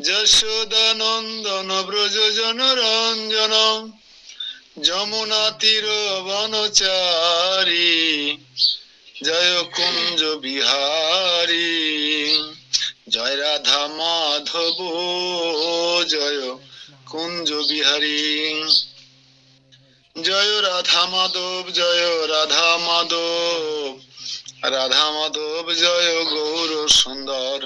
যশোদানন্দন ব্রজ জনরঞ্জন যমুনা তীর বনচারী জয় কুঞ্জ বিহারী জয় রাধা মাধব জয় কুঞ্জ বিহারী জয় রাধা মাধব জয় রাধা মাধব রাধা মাধব জয় গৌর সুন্দর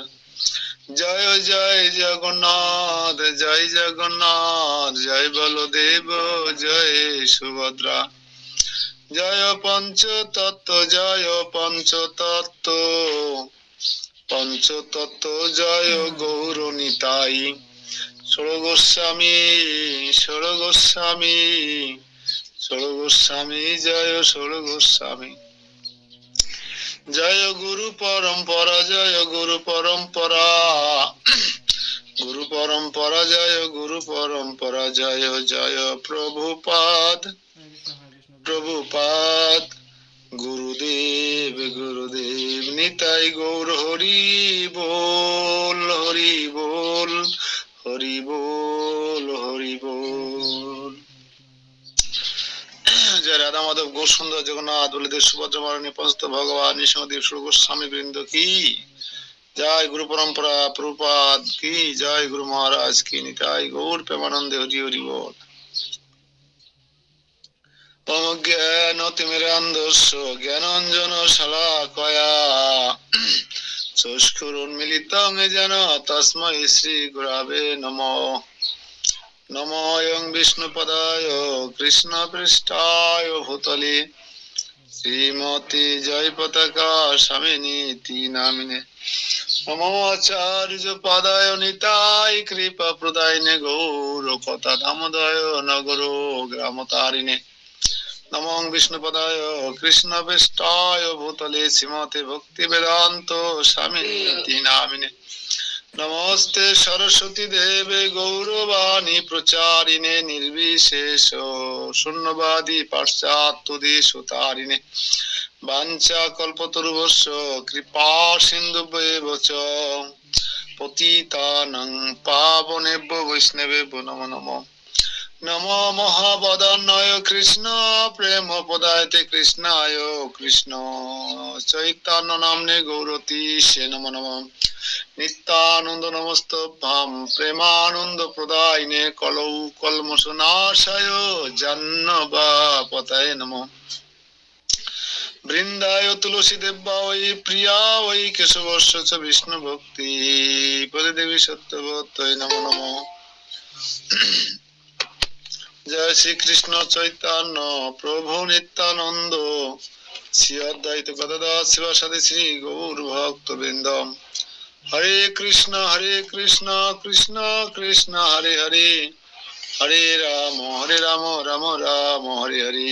জয় জয় জগন্নাথ জয় জগন্নাথ জয় বলদেব জয় সুভদ্রা জয় পঞ্চতত্ত্ব জয় পঞ্চতত্ত্ব পঞ্চতত্ত্ব জয় গৌর নিতাই ষোড়গোস্বামী ষোড়গোস্বামী ষোড়গোস্বামী জয় ষোড়গোস্বামী জয় গুরু পরম্পরা জয় গুরু পরম্পরা গুরু পরম্পরা জয় গুরু পরম্পরা জয় জয় প্রভুপাদ প্রভুপাদ গুরুদেব গুরুদেব নিতাই গৌর হরি বল হরি বল হরি বল হরি বল। জয় রাধা মাধব গৌর সুন্দর জগন্নাথ বলিদেব সুভদ্রা মহারানী পঞ্চত ভগবান নৃসিংহদেব গোস্বামী বৃন্দ কি জয় গুরু পরম্পরা প্রভুপাদ কি জয় গুরু মহারাজ কি নিতাই গৌর প্রেমানন্দে হরি হরি বল। অজ্ঞানতিমিরান্ধস্য জ্ঞানাঞ্জন শলাকয়া চক্ষুরুন্মিলিতং যেন তস্मै শ্রী গুরবে নমঃ। নমোয়ং বিষ্ণুপদায় কৃষ্ণপৃষ্ঠায় ভূতলে শ্রীমতী জয় পতাকা স্বামিনীতি নামিনে নমো আচার্য পদায় নিতাই কৃপা প্রদায়িনে গৌর কথা দামোদয় নগর গ্রামতারিণে নমো বিষ্ণুপদায় কৃষ্ণপৃষ্ঠায় ভূতলে শ্রীমতে ভক্তি বেদান্ত স্বামিনীতি নামিনে নমস্তে সরস্বতী দেবে গৌরবাণী প্রচারিণে নির্বিশেষ শূন্যবাদী পাশ্চাত্য দেশতারিণে বাঞ্ছা কল্পতরুভস্য কৃপা সিন্ধুভ্যেব চ পতিতানাং পাবনেভ্যো বৈষ্ণবেভ্যো নমো নমঃ। নমো মহাবদান্যয় কৃষ্ণ প্রেম পদায়তে কৃষ্ণায় কৃষ্ণ চৈতন্য নাম্নে গৌরতীশে নমো নমঃ। নিত্যানন্দ নমস্তভ্যাম প্রেমানন্দ প্রদায়িনে কলৌ কলমোচনাশায় জাহ্নবাপতায়ে নমঃ। বৃন্দায় তুলসী দেব্যা ওই প্রিয়া ওই কেশবস্য চ বিষ্ণু ভক্তি পদে দেবী সত্যবত্যই নমো নমঃ। জয় শ্রীকৃষ্ণ চৈতন্য প্রভু নিত্যানন্দ শ্রী অদ্বৈত গদাধর শিবাসাদি শ্রী গৌর ভক্তবৃন্দ হরে কৃষ্ণ কৃষ্ণ কৃষ্ণ হরে হরে হরে রাম রাম রাম হরে হরে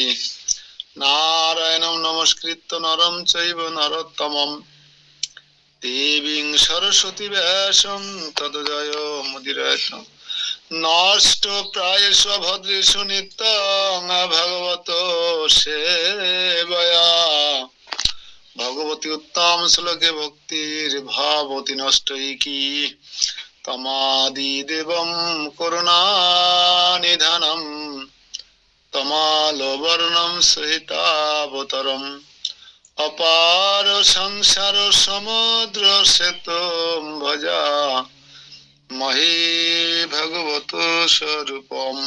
নারায়ণং নমস্কৃত্য নরং চৈব নরোত্তমং দেবীং সরস্বতী ব্যাসং ততো জয় মুদিরয়ত নষ্ট প্রায়েষু ভদ্রেষু নিত্যং ভগবত সেবয়া ভগবতী উত্তম শ্লোকে ভক্তির ভাবতী নষ্টৈকি তমাদি দেবম করুণানিধানম তমালবর্ণম সহিতাবতরম অপার সংসার সমুদ্র সেতুম ভজা মহে ভগবত স্বরূপম।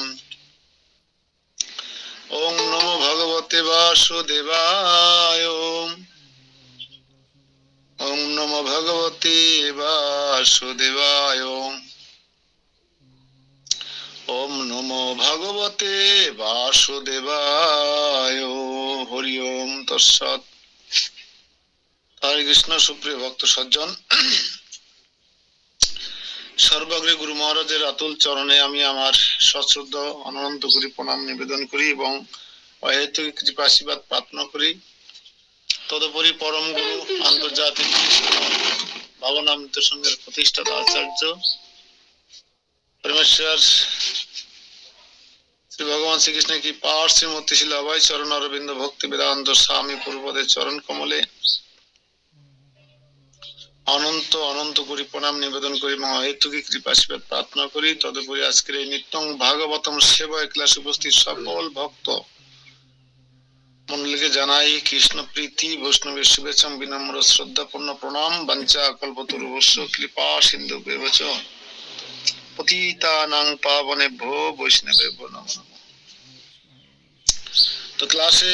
ওম নমো ভগবতে বাসুদেবায় ওম নমো ভগবতে বাসুদেবায় ওম নমো ভগবতে বাসুদেবায় হরি ওম তৎসৎ। হরে কৃষ্ণ। সুপ্রিয় ভক্ত সজ্জন, সর্বাগ্রে গুরু মহারাজের আতুল চরণে আমি আমার সশ্রদ্ধ অনন্ত করি প্রণাম নিবেদন করি এবং অহেতুক কৃপা আশীর্বাদ প্রার্থনা করি। তদুপরি পরম গুরু আন্তর্জাতিক ভাবনামৃত সংঘের প্রতিষ্ঠাতা আচার্য পরমেশ্বর শ্রী ভগবান শ্রীকৃষ্ণ কি পার শ্রীমূর্তি শিল অভয় চরণ অরবিন্দ ভক্তি বেদান্ত স্বামী পূর্বদের চরণ কমলে অনন্ত অনন্ত করি প্রণাম নিবেদন করি এবং অহেতুকি কৃপাশীর্বাদ প্রার্থনা করি। তদুপরি আজকের এই নিত্যং ভাগবতম সেবায় ক্লাসে উপস্থিত সকল ভক্ত মন্ডলীকে জানাই কৃষ্ণ প্রীতি বৈষ্ণবের শুভেচ্ছা বিনম্র শ্রদ্ধাপূর্ণ প্রণাম। বাঞ্ছা কল্পতরুভ্যশ্চ কৃপা সিন্ধুভ্যেব চ পতিতানাং পাবনেভ্যো বৈষ্ণবেভ্যো নমো নমঃ। তো ক্লাসে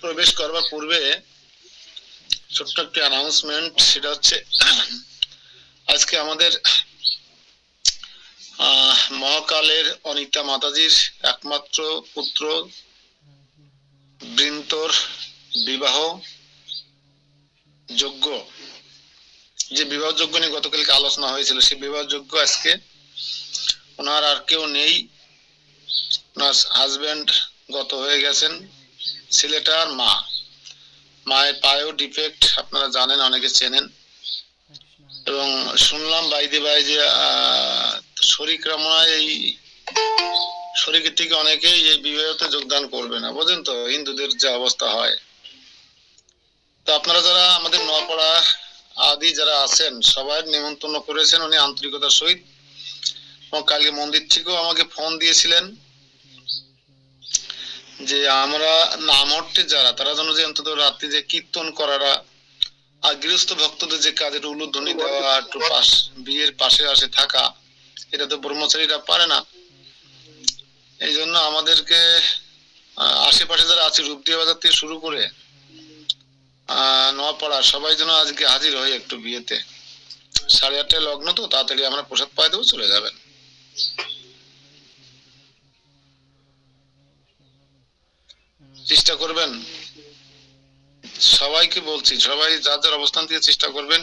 প্রবেশ করবার পূর্বে ছোট্ট একটি অ্যানাউন্সমেন্ট, সেটা হচ্ছে আজকে আমাদের মহাকালের অনিতা মাতাজির একমাত্র পুত্র বৃন্তর বিবাহ যোগ্য, যে বিবাহ যোগ্য নিয়ে গতকালকে আলোচনা হয়েছিল, সেই বিবাহ যোগ্য আজকে ওনার আর কেউ নেই। ওনার হাজবেন্ড গত হয়ে গেছেন, ছেলেটার মা, মায়ের পায়েও ডিফেক্ট আপনারা জানেন, অনেকে চেনেন। এবং শুনলাম বাইদে বাই যে শরিকরা মনে হয় এই শরিকের থেকে অনেকেই এই বিবাহতে যোগদান করবে না, বুঝেন তো হিন্দুদের যে অবস্থা হয়। তো আপনারা যারা আমাদের নোয়াপাড়া আদি যারা আছেন সবাই নিমন্ত্রণ করেছেন উনি আন্তরিকতার সহিত। এবং কালকে মন্দির থেকেও আমাকে ফোন দিয়েছিলেন যে আমরা নামহট্টে যারা তারা যেন যে অন্তত রাত্রি যে কীর্তন করারা আর গৃহস্থ ভক্তদের যে কাজের উলুধ্বনি দেওয়া, একটু বিয়ের পাশে আসে থাকা, এটা তো ব্রহ্মচারীরা পারে না। এই জন্য আমাদেরকে আশেপাশে যারা আছে রূপদিয়া বাজার থেকে শুরু করে নোয়াপাড়া সবাই যেন আজকে হাজির হয় একটু বিয়েতে। 8:30 লগ্ন, তো তাড়াতাড়ি আমরা প্রসাদ পাই দেবো, চলে যাবেন। চেষ্টা করবেন, সবাইকে বলছি, সবাই যার যার অবস্থান থেকে চেষ্টা করবেন।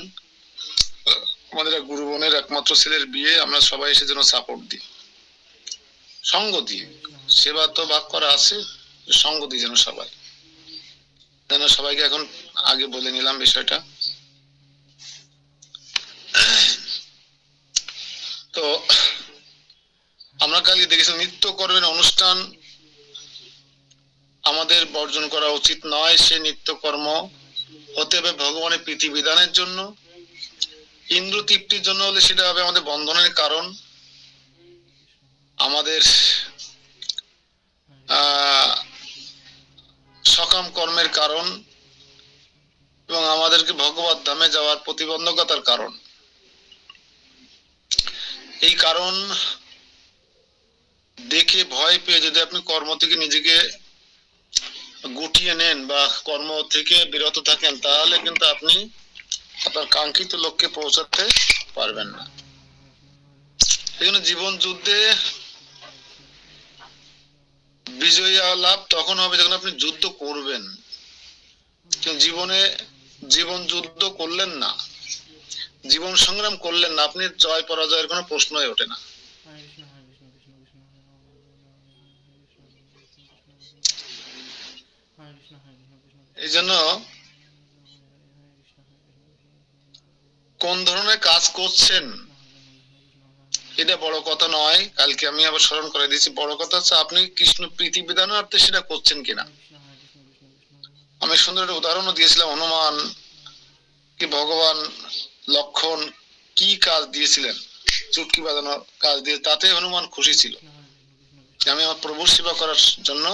আমাদের গুরু বোনের একমাত্র ছেলের বিয়ে, আমরা সবাই এসে যেন সাপোর্ট দিই, সঙ্গ দিই। সেবা তো ভাগ করা আছে, সঙ্গ দিই যেন সবাই, যেন সবাইকে এখন আগে বলে নিলাম বিষয়টা। তো আমরা কালকে দেখেছি নিত্য কর্মের অনুষ্ঠান আমাদের বর্জন করা উচিত নয়। সে নিত্য কর্ম হতে হবে ভগবানের প্রীতি বিধানের জন্য, ইন্দ্র তৃপ্তির জন্য হলে সেটা হবে আমাদের বন্ধনের কারণ, আমাদের সকাম কর্মের কারণ, এবং আমাদেরকে ভগবত ধামে যাওয়ার প্রতিবন্ধকতার কারণ। এই কারণ দেখে ভয় পেয়ে যদি আপনি কর্ম থেকে নিজেকে গুটিয়ে নেন বা কর্ম থেকে বিরত থাকেন, তাহলে কিন্তু আপনি আপনার কাঙ্ক্ষিত লক্ষ্যে পৌঁছাতে পারবেন না। এই জন্য জীবন যুদ্ধে বিজয়ী লাভ তখন হবে যখন আপনি যুদ্ধ করবেন। জীবনে জীবন যুদ্ধ করলেন না, জীবন সংগ্রাম করলেন না, আপনি জয় পরাজয়ের কোনো প্রশ্নই ওঠে না। এই জন্য কোন ধরনের কাজ করছেন এটা বড় কথা নয়। কালকে আমি আবার স্মরণ করে দিয়েছি, বড় কথা হচ্ছে আপনি কৃষ্ণ প্রীতি বিধানার্থে সেটা করছেন কিনা। আমি সুন্দর একটা উদাহরণও দিয়েছিলাম, হনুমান কি ভগবান লক্ষণ কি কাজ দিয়েছিলেন, চুটকি বাজানোর কাজ দিয়ে, তাতে হনুমান খুশি ছিল আমি আমার প্রভুর সেবা করার জন্য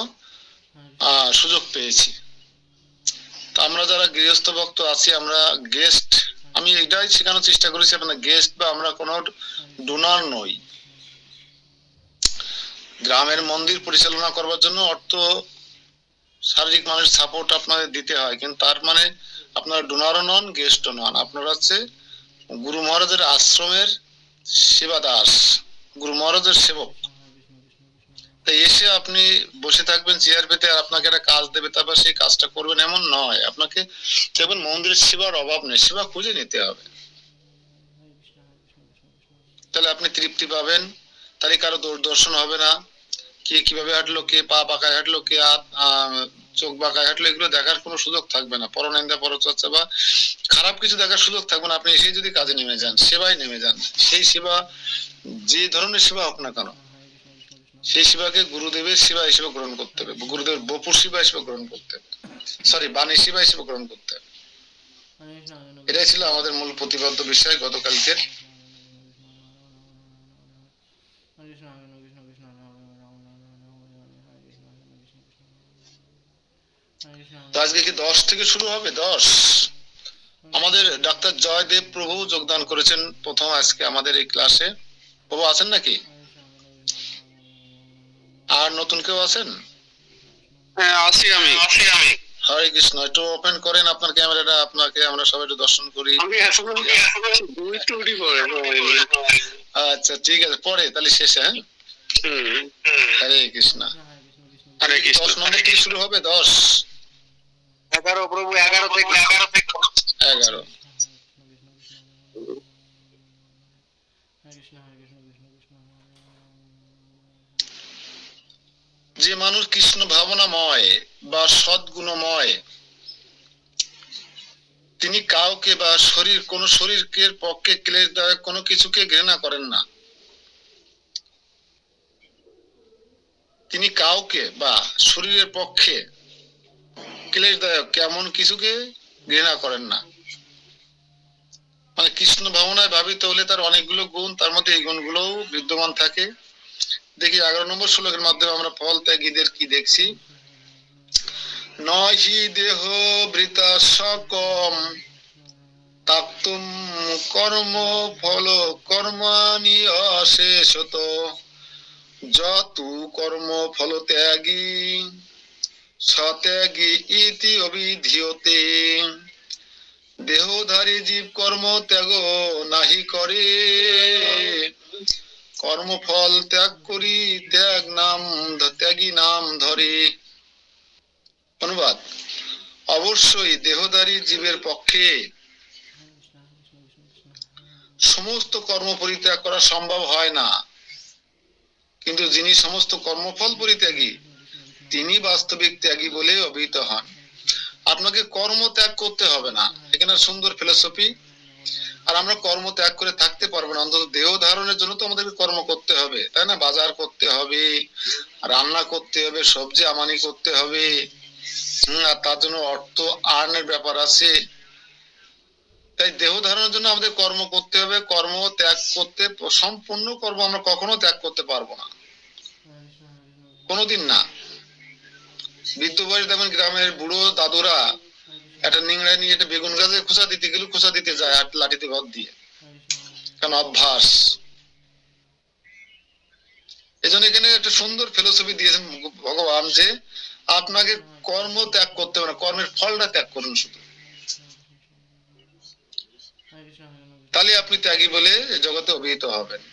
সুযোগ পেয়েছি। তা আমরা যারা গৃহস্থ ভক্ত আছি, আমরা গেস্ট, আমি এটাই শেখানোর চেষ্টা করেছি, আপনার গেস্ট বা আমরা কোনো ডোনার নই। গ্রামের মন্দির পরিচালনা করবার জন্য অর্থ শারীরিক মানুষের সাপোর্ট আপনাদের দিতে হয়, কিন্তু তার মানে আপনারা ডোনারও নন, গেস্টও নন, আপনারা হচ্ছে গুরু মহারাজের আশ্রমের সেবা দাস, গুরু মহারাজের সেবক। তাই এসে আপনি বসে থাকবেন চেয়ার পেতে আর আপনাকে একটা কাজ দেবে, তারপর সেই কাজটা করবেন এমন নয়। আপনাকে দেখবেন মন্দিরের সেবার অভাব নেই, সেবা খুঁজে নিতে হবে, তাহলে আপনি তৃপ্তি পাবেন। তাহলে কারো দর্শন হবে না, কে কিভাবে হাঁটলো, কে পা বাঁকায় হাঁটলো, কে চোখ বাঁকায় হাঁটলো, এগুলো দেখার কোনো সুযোগ থাকবে না। পরনিন্দা পরচর্চা বা খারাপ কিছু দেখার সুযোগ থাকবে না। আপনি এসে যদি কাজে নেমে যান, সেবায় নেমে যান, সেই সেবা যে ধরনের সেবা হোক না কেন, সেই সেবাকে গুরুদেবের সেবা হিসেবে গ্রহণ করতে হবে, গুরুদেবের বপুর সেবা হিসেবে গ্রহণ করতে হবে, সরি বাণী সেবা হিসেবে গ্রহণ করতে হবে। এটাই ছিল আমাদের মূল প্রতিপাদ্য বিষয় গতকালকের। তো আজকে কি 10 থেকে শুরু হবে? 10 আমাদের ডাক্তার জয়দেব প্রভু যোগদান করেছেন প্রথম আজকে আমাদের এই ক্লাসে। প্রভু আছেন নাকি? আর নতুন কেউ আছেন? হ্যাঁ, আছি আমি। হরে কৃষ্ণ। একটু ওপেন করেন আপনার ক্যামেরাটা, আপনাকে আমরা সবাই একটু দর্শন করি। আমি এখন দুই টুটি করে আচ্ছা ঠিক আছে, পরে তাহলে শেষে। হ্যাঁ, হরে কৃষ্ণ। হরে কৃষ্ণ। 10 নম্বর থেকে শুরু হবে। 10 11 প্রভু, 11 থেকে 11। যে মানুষ কৃষ্ণ ভাবনাময় বা সদ্গুণময়, তিনি কাউকে বা কোন শরীরকে পক্ষে ক্লেশদায়ক কোনো কিছুকে ঘৃণা করেন না। তিনি কাউকে বা শরীরের পক্ষে ক্লেশদায়ক এমন কিছুকে ঘৃণা করেন না। মানে কৃষ্ণ ভাবনায় ভাবিত হলে তার অনেকগুলো গুণ, তার মধ্যে এই গুণগুলোও বিদ্যমান থাকে। দেখি 11 নম্বর শ্লোকের মাধ্যমে আমরা ফল ত্যাগীদের কি দেখছি। নহি দেহ বৃতা সকম তাক্তুম কর্ম ফল কর্মাণি অশেষত যতু কর্ম ফল ত্যাগী সত্যাগী ইতি অবিধীয়তে। দেহধারী জীব কর্ম ত্যাগ নাহি করে, কর্মফল ত্যাগ করি ত্যাগী নাম ধরে। অনুবাদ: অবশ্যই দেহধারী জীবের পক্ষে সমস্ত কর্ম পরিত্যাগ করা সম্ভব হয় না, কিন্তু যিনি সমস্ত কর্মফল পরিত্যাগী তিনি বাস্তবিক ত্যাগী বলে অভিহিত হন। আপনাকে কর্ম ত্যাগ করতে হবে না, এখানে সুন্দর ফিলোসফি। আর আমরা কর্ম ত্যাগ করে থাকতে পারবো না, অন্তত দেহ ধারণের জন্য তো আমাদেরকে কর্ম করতে হবে, তাই না? বাজার করতে হবে, রান্না করতে হবে, সবজি আমানি করতে হবে, আর তার জন্য অর্থ আর্নের ব্যাপার আছে। তাই দেহ ধারণের জন্য আমাদের কর্ম করতে হবে। কর্ম ত্যাগ করতে, সম্পূর্ণ কর্ম আমরা কখনো ত্যাগ করতে পারবো না, কোনোদিন না। বৃদ্ধ বয়স দেখবেন গ্রামের বুড়ো দাদুরা একটা নিংড়া নিয়ে একটা বেগুন গাছে খোঁচা দিতে গেলে খোঁচা দিতে যায় আর লাঠিতে ভর দিয়ে, কারণ অভ্যাস। এজন্য এখানে একটা সুন্দর ফিলোসফি দিয়েছেন ভগবান, যে আপনাকে কর্ম ত্যাগ করতে হবে না, কর্মের ফলটা ত্যাগ করুন শুধু, তাহলে আপনি ত্যাগী বলে জগতে অভিহিত হবেন।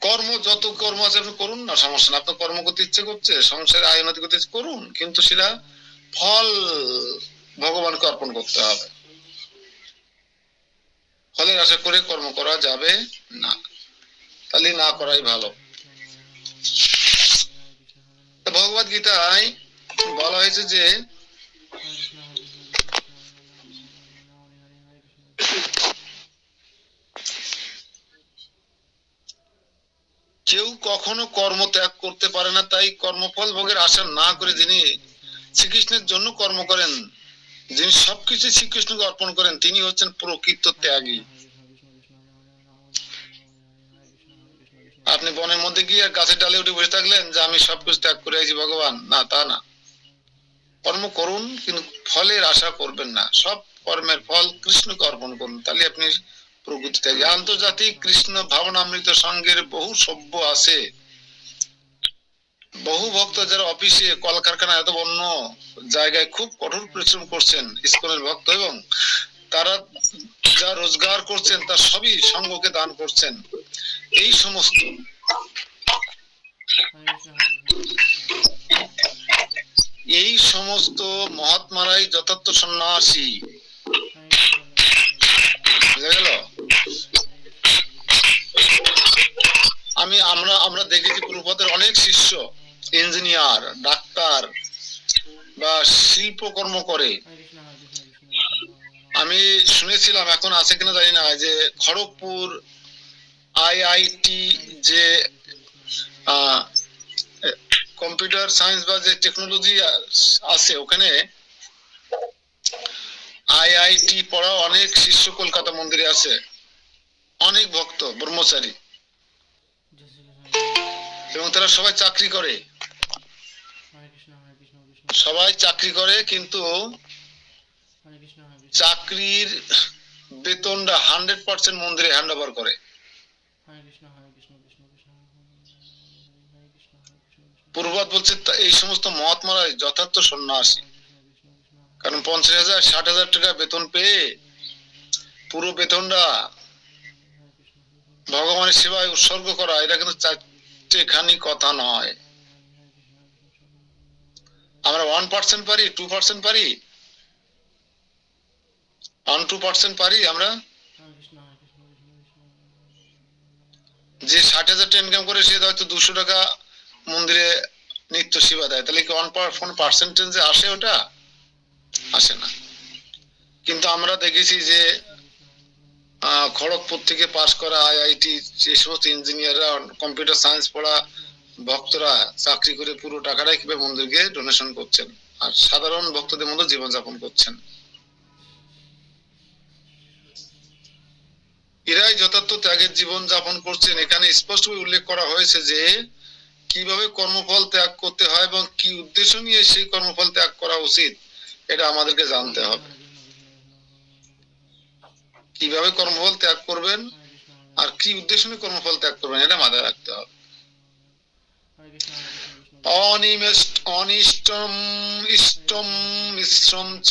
কর্ম যত কর্ম আছে আপনি করুন না, সমস্যা না। আপনার কর্ম করতে ইচ্ছে করছে, সংসারে আয় উন্নতি করতে করুন, কিন্তু সেটা ফল ভগবানকে অর্পণ করতে হবে। ফলের আশা করে কর্ম করা যাবে না, তাহলে না করাই ভালো। ভগবদ গীতায় বলা হয়েছে যে কেউ কখনো কর্ম ত্যাগ করতে পারে না, তাই কর্মফল ভোগের আশা না করে যিনি শ্রীকৃষ্ণের জন্য কর্ম করেন, যিনি সবকিছু শ্রীকৃষ্ণকে অর্পণ করেন, তিনি হচ্ছেন প্রকৃত ত্যাগী। আপনি বনের মধ্যে গিয়ে গাছের ডালে উঠে বসে থাকলেন যে আমি সবকিছু ত্যাগ করে আছি ভগবান, না, তা না। কর্ম করুন, কিন্তু ফলের আশা করবেন না। সব কর্মের ফল কৃষ্ণকে অর্পণ করুন, তাহলে আপনি প্রকৃত ত্যাগী। আন্তর্জাতিক কৃষ্ণ ভাবনামৃত সংঘের বহু সভ্য আছে, বহু ভক্ত যারা অফিসে, কলকারখানা, এত অন্য জায়গায় খুব কঠোর পরিশ্রম করছেন, ইসকনের ভক্ত, এবং তারা যা রোজগার করছেন তার সবই সংঘকে দান করছেন। এই সমস্ত মহাত্মারাই যথার্থ সন্ন্যাসী। বুঝা গেল? আমরা দেখেছি প্রভুপাদের অনেক শিষ্য ইঞ্জিনিয়ার, ডাক্তার বা শিল্পকর্ম করে। আমি শুনেছিলাম, এখন আছে কিনা জানি না, যে খড়গপুর IIT যে কম্পিউটার সায়েন্স বা যে টেকনোলজি আছে, ওখানে আইআইটি পড়া অনেক শিষ্য কলকাতা মন্দিরে আছে, অনেক ভক্ত ব্রহ্মচারী, এবং তারা সবাই চাকরি করে, সবাই চাকরি করে, কিন্তু চাকরির বেতনটা 100% মন্দিরে হ্যান্ড ওভার করে। পূর্ববাদ বলছে এই সমস্ত মহাত্মারা যথার্থ সন্ন্যাসী, কারণ 50,000 60,000 টাকা বেতন পেয়ে পুরো বেতনটা ভগবানের সেবায় উৎসর্গ করা, এটা কিন্তু চারটেখানি কথা নয়। আমরা 1% পারি, 2% পারি, 1-2% পারি আমরা। যে 60,000 টাকা ইনকাম করে সে হয়তো 200 টাকা মন্দিরে নিত্য সেবা দেয়, তাহলে কি 1% আসে? ওটা আসে না। কিন্তু আমরা দেখেছি যে খড়গপুর থেকে পাশ করা আইআইটি যে সমস্ত ইঞ্জিনিয়াররা, কম্পিউটার সায়েন্স পড়া ভক্তরা চাকরি করে পুরো টাকাটাই কিভাবে মন্দিরকে ডোনেশন করছেন, আর সাধারণ ভক্তদের মধ্যে জীবনযাপন করছেন। এরাই যথার্থ ত্যাগের জীবন যাপন করছেন। এখানে স্পষ্টভাবে উল্লেখ করা হয়েছে যে কিভাবে কর্মফল ত্যাগ করতে হয় এবং কি উদ্দেশ্য নিয়ে সেই কর্মফল ত্যাগ করা উচিত, এটা আমাদেরকে জানতে হবে। কিভাবে কর্মফল ত্যাগ করবেন আর কি উদ্দেশ্য নিয়ে কর্মফল ত্যাগ করবেন, এটা মাথায় রাখতে হবে। অনিষ্টম ইষ্টম মিশ্রম চ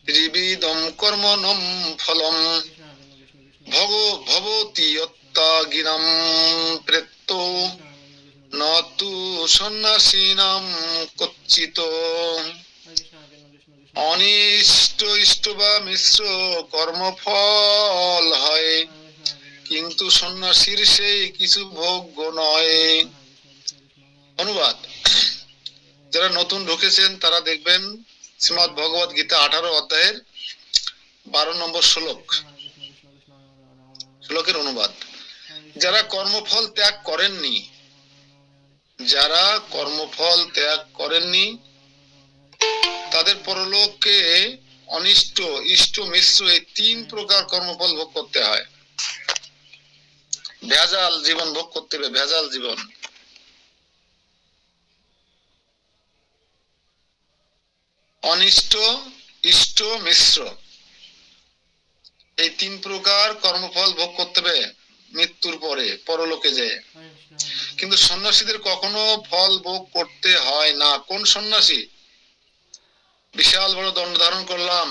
ত্রিবিধম কর্মণম ফলম ভবতি অত্যাগিনাম প্রেত্য নতু সন্ন্যাসীনাম কচ্চিত। অনিষ্ট ইষ্ট বা মিশ্র কর্মফল হয়, কিন্তু সন্ন্যাসীর সেই কিছু ভোগ্য নয়। অনুবাদ: যারা নতুন ঢুকেছেন তারা দেখবেন শ্রীমদ্ ভগবত গীতা 18 অধ্যায়ের 12 নম্বর শ্লোকের অনুবাদ। যারা কর্মফল ত্যাগ করেননি, যারা কর্মফল ত্যাগ করেননি তাদের পরলোকে অনিষ্ট ইষ্ট মিশ্র এই 3 প্রকার কর্মফল ভোগ করতে হয়। ভেজাল জীবন ভোগ করতে হবে, ভেজাল জীবন। অনিষ্ট ইষ্ট মিশ্র এই 3 প্রকার কর্মফল ভোগ করতে হবে মৃত্যুর পরে, পরলোকে যেয়ে। কিন্তু সন্ন্যাসীদের কখনো ফল ভোগ করতে হয় না। কোন সন্ন্যাসী? বিশাল বড় দণ্ড ধারণ করলাম,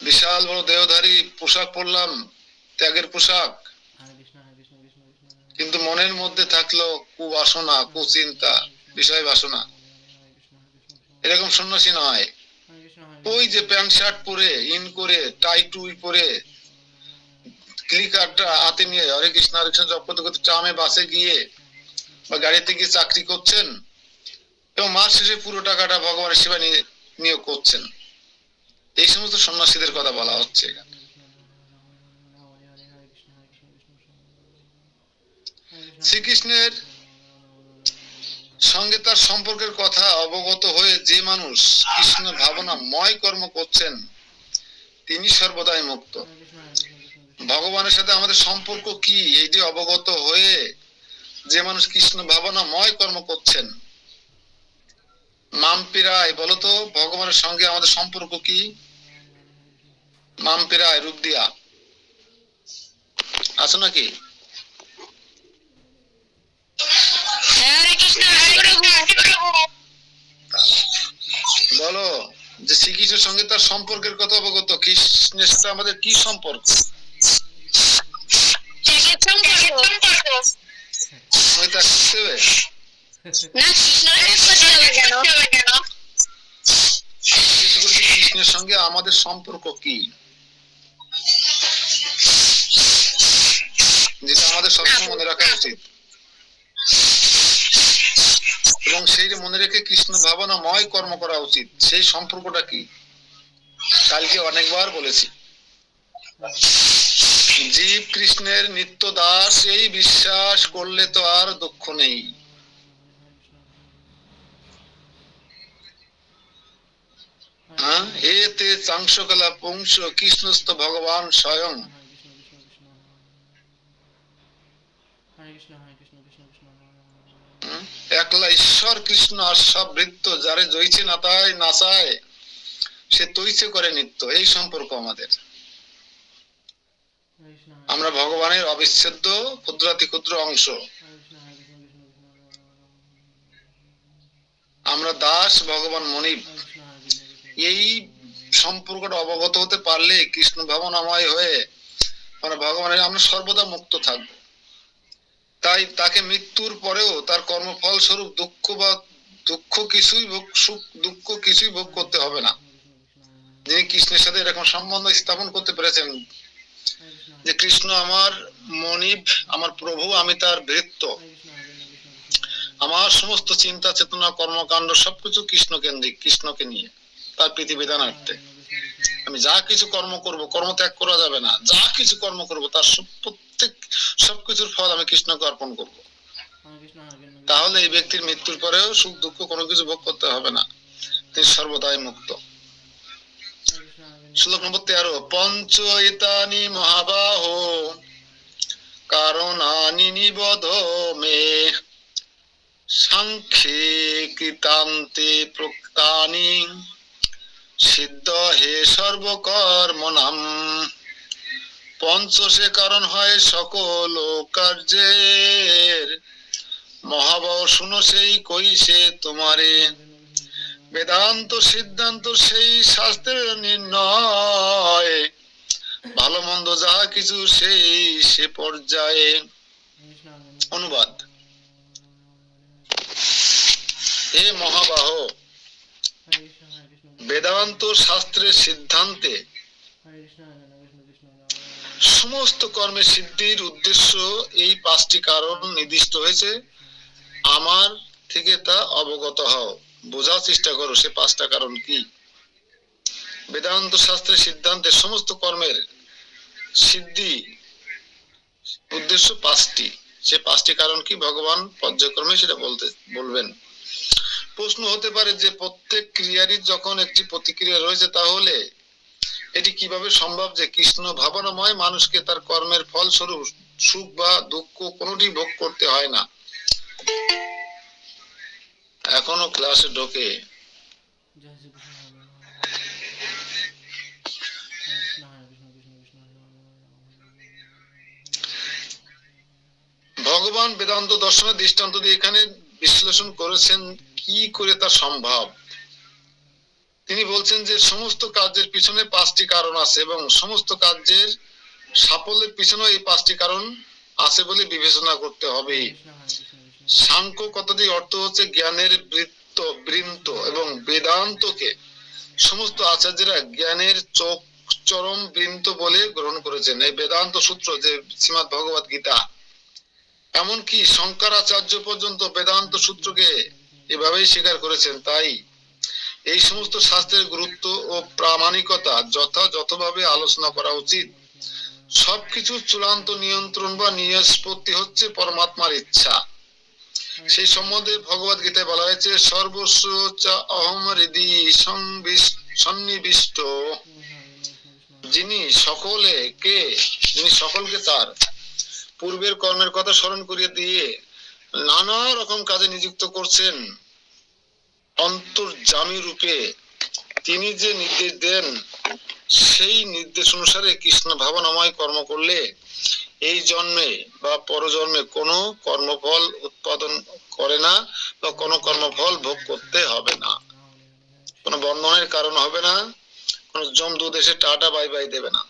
বিশাল বড় দেহধারী পোশাক পরলাম, ত্যাগের পোশাক, কিন্তু মনের মধ্যে থাকলো কুবাসনা, কুচিন্তা, বিষয় বাসনা, এরকম সন্ন্যাসী নয়। ওই যে প্যান্ট শার্ট পরে, ইন করে, টাই টুই পরে, ক্লিকারটা হাতে নিয়ে হরে কৃষ্ণ হরে কৃষ্ণ জপ করতে করতে ট্রামে বাসে গিয়ে বা গাড়িতে গিয়ে চাকরি করছেন এবং মাস শেষে পুরো টাকাটা ভগবানের সেবা নিয়োগ করছেন, এই সমস্ত সন্ন্যাসীদের কথা বলা হচ্ছে এখানে। শ্রীকৃষ্ণের সঙ্গে তার সম্পর্কের কথা অবগত হয়ে যে মানুষ কৃষ্ণ ভাবনাময় কর্ম করছেন তিনি সর্বদাই মুক্ত। ভগবানের সাথে আমাদের সম্পর্ক কি এইটি অবগত হয়ে যে মানুষ কৃষ্ণ ভাবনাময় কর্ম করছেন, মাম্পিরায় বলতো ভগবানের সঙ্গে আমাদের সম্পর্ক কি? মাম্পিরায় রূপ দিয়া আছো নাকি? বলো যে শ্রীকৃষ্ণের সঙ্গে তার সম্পর্কের কথা অবগত। কৃষ্ণের সাথে আমাদের কি সম্পর্ক? কৃষ্ণের সঙ্গে আমাদের সম্পর্ক কি, যেটা আমাদের সবসময় মনে রাখা উচিত, এবং সেই মনে রেখে কৃষ্ণ ভাবনাময় কর্ম করা উচিত। সেই সম্পর্কটা কি? কালকে অনেকবার বলেছি, জীব কৃষ্ণের নিত্য দাস এই বিশ্বাস করলে তো আর দুঃখ নেই। হ্যাঁ, এতে চাংসকলা পুংস কৃষ্ণস্থ ভগবান স্বয়ং। একলা ঈশ্বর কৃষ্ণ আর সব বৃত্ত, যারে জইছে না তাই নাচায়, সে তৈছে করে নিত্য। এই সম্পর্ক আমাদের। আমরা ভগবানের অবিচ্ছেদ্য ক্ষুদ্রাতি ক্ষুদ্র অংশ। আমরা দাস, ভগবান মনিব। এই সম্পর্কটা অবগত হতে পারলে কৃষ্ণ ভাবনাময় হয়ে আমরা ভগবানের, আমরা সর্বদা মুক্ত থাকবো। তাই তাকে মৃত্যুর পরেও তার কর্মফল স্বরূপ দুঃখ কিছুই ভোগ, সুখ দুঃখ কিছুই ভোগ করতে হবে না। যিনি কৃষ্ণের সাথে এরকম সম্বন্ধ স্থাপন করতে পেরেছেন যে কৃষ্ণ আমার মনিব, আমার প্রভু, আমি তার ভৃত্য, আমার সমস্ত চিন্তা চেতনা কর্মকাণ্ড সবকিছু কৃষ্ণ কেন্দ্রিক, কৃষ্ণকে নিয়ে, তার প্রীতিবিধানার্থে। আমি যা কিছু কর্ম করব, কর্ম ত্যাগ করা যাবে না। যা কিছু কর্ম করব তার প্রত্যেক সবকিছুর ফল আমি কৃষ্ণকে অর্পণ করব। তাহলে এই ব্যক্তির মৃত্যুর পরেও সুখ দুঃখ কোনো কিছু ভোগ করতে হবে না, তিনি সর্বদাই মুক্ত। শ্লোক নম্বর 13। পঞ্চ এতানি মহাবাহ কারণানি নিবধ মে সাংখ্যে কৃতান্তে প্রক্তানি সিদ্ধ হে সর্বকর্মণাম। পঞ্চ সে কারণ হয় সকল কার্যের, মহাবাহ শুনো সেই কইছে তোমারে। বেদান্ত সিদ্ধান্ত সেই শাস্ত্রের নির্ণয়, ভালো মন্দ যাহা কিছু সেই সে পর্যায়ে। অনুবাদ। হে মহাবাহ, বেদান্ত শাস্ত্রের সিদ্ধান্তে সমস্ত কর্মের সিদ্ধির উদ্দেশ্য এই 5টি কারণ নির্দিষ্ট হয়েছে। আমার থেকে তা অবগত হও, বোঝার চেষ্টা করো সে 5টা কারণ কি। বেদান্ত শাস্ত্রের সিদ্ধান্তে সমস্ত কর্মের সিদ্ধি উদ্দেশ্য 5টি। সে 5টি কারণ কি ভগবান পর্যায়ক্রমে সেটা বলবেন। প্রশ্ন হতে পারে যে প্রত্যেক ক্রিয়ারই যখন একটি প্রতিক্রিয়া রয়েছে, তাহলে এটি কিভাবে সম্ভব যে কৃষ্ণ ভাবনাময় মানুষকে তার কর্মের ফল স্বরূপ সুখ বা দুঃখ কোনোটি ভোগ করতে হয় না। এখনো ক্লাসে ঢোকে ভগবান বেদান্ত দর্শনের দৃষ্টান্ত দিয়ে এখানে বিশ্লেষণ করেছেন কি করে তা সম্ভব। তিনি বলছেন যে সমস্ত কাজের পিছনে 5টি কারণ আছে এবং সমস্ত কাজের সাফল্যের পিছনে এই 5টি কারণ আছে বলে বিবেচনা করতে হবে। সাংখ্য কথাটির অর্থ হচ্ছে জ্ঞানের বৃন্ত এবং বেদান্তকে সমস্ত আচার্যরা জ্ঞানের চরম বৃন্ত বলে গ্রহণ করেছেন। এই বেদান্ত সূত্র যে শ্রীমদ্ ভগবত গীতা, এমনকি শঙ্করাচার্য পর্যন্ত বেদান্ত সূত্রকে এভাবেই স্বীকার করেছেন। তাই এই সমস্ত শাস্ত্রের গুরুত্ব ও প্রামাণিকতা যথাযথভাবে আলোচনা করা উচিত। সবকিছুর চূড়ান্ত নিয়ন্ত্রণ বা নিষ্পত্তি হচ্ছে পরমাত্মার ইচ্ছা। সেই সম্বন্ধে ভগবত গীতায় বলা হয়েছে সর্বস্ব চা অহম হৃদি সন্নিবিষ্ট। যিনি সকলকে তার পূর্বের কর্মের কথা স্মরণ করিয়ে দিয়ে নানা রকম কাজে নিযুক্ত করছেন অন্তর্যামী রূপে, তিনি যে নির্দেশ দেন সেই নির্দেশ অনুসারে কৃষ্ণ ভাবনাময় কর্ম করলে এই জন্মে বা পরজন্মে কোনো কর্মফল উৎপাদন করে না বা কোনো কর্মফল ভোগ করতে হবে না, কোনো বন্ধনের কারণ হবে না, কোনো জমদূত এসে টাটা বাই বাই দেবে না।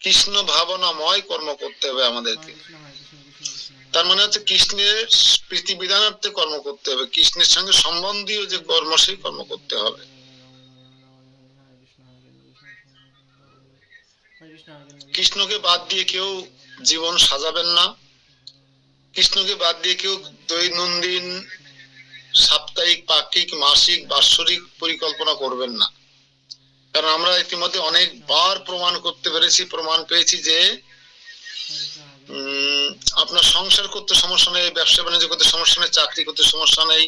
কৃষ্ণ ভাবনাময় কর্ম করতে হবে আমাদেরকে। তার মানে হচ্ছে কৃষ্ণের প্রীতিবিধানার্থে কর্ম করতে হবে, কৃষ্ণের সঙ্গে সম্বন্ধীয় যে কর্ম সেই কর্ম করতে হবে। কৃষ্ণকে বাদ দিয়ে কেউ জীবন সাজাবেন না, কৃষ্ণকে বাদ দিয়ে কেউ দৈনন্দিন সাপ্তাহিক পাক্ষিক মাসিক বাৎসরিক পরিকল্পনা করবেন না। কারণ আমরা ইতিমধ্যে অনেকবার প্রমাণ পেয়েছি যে আপনার সংসার করতে সমস্যা নেই, ব্যবসা বাণিজ্য করতে সমস্যা নেই, চাকরি করতে সমস্যা নেই,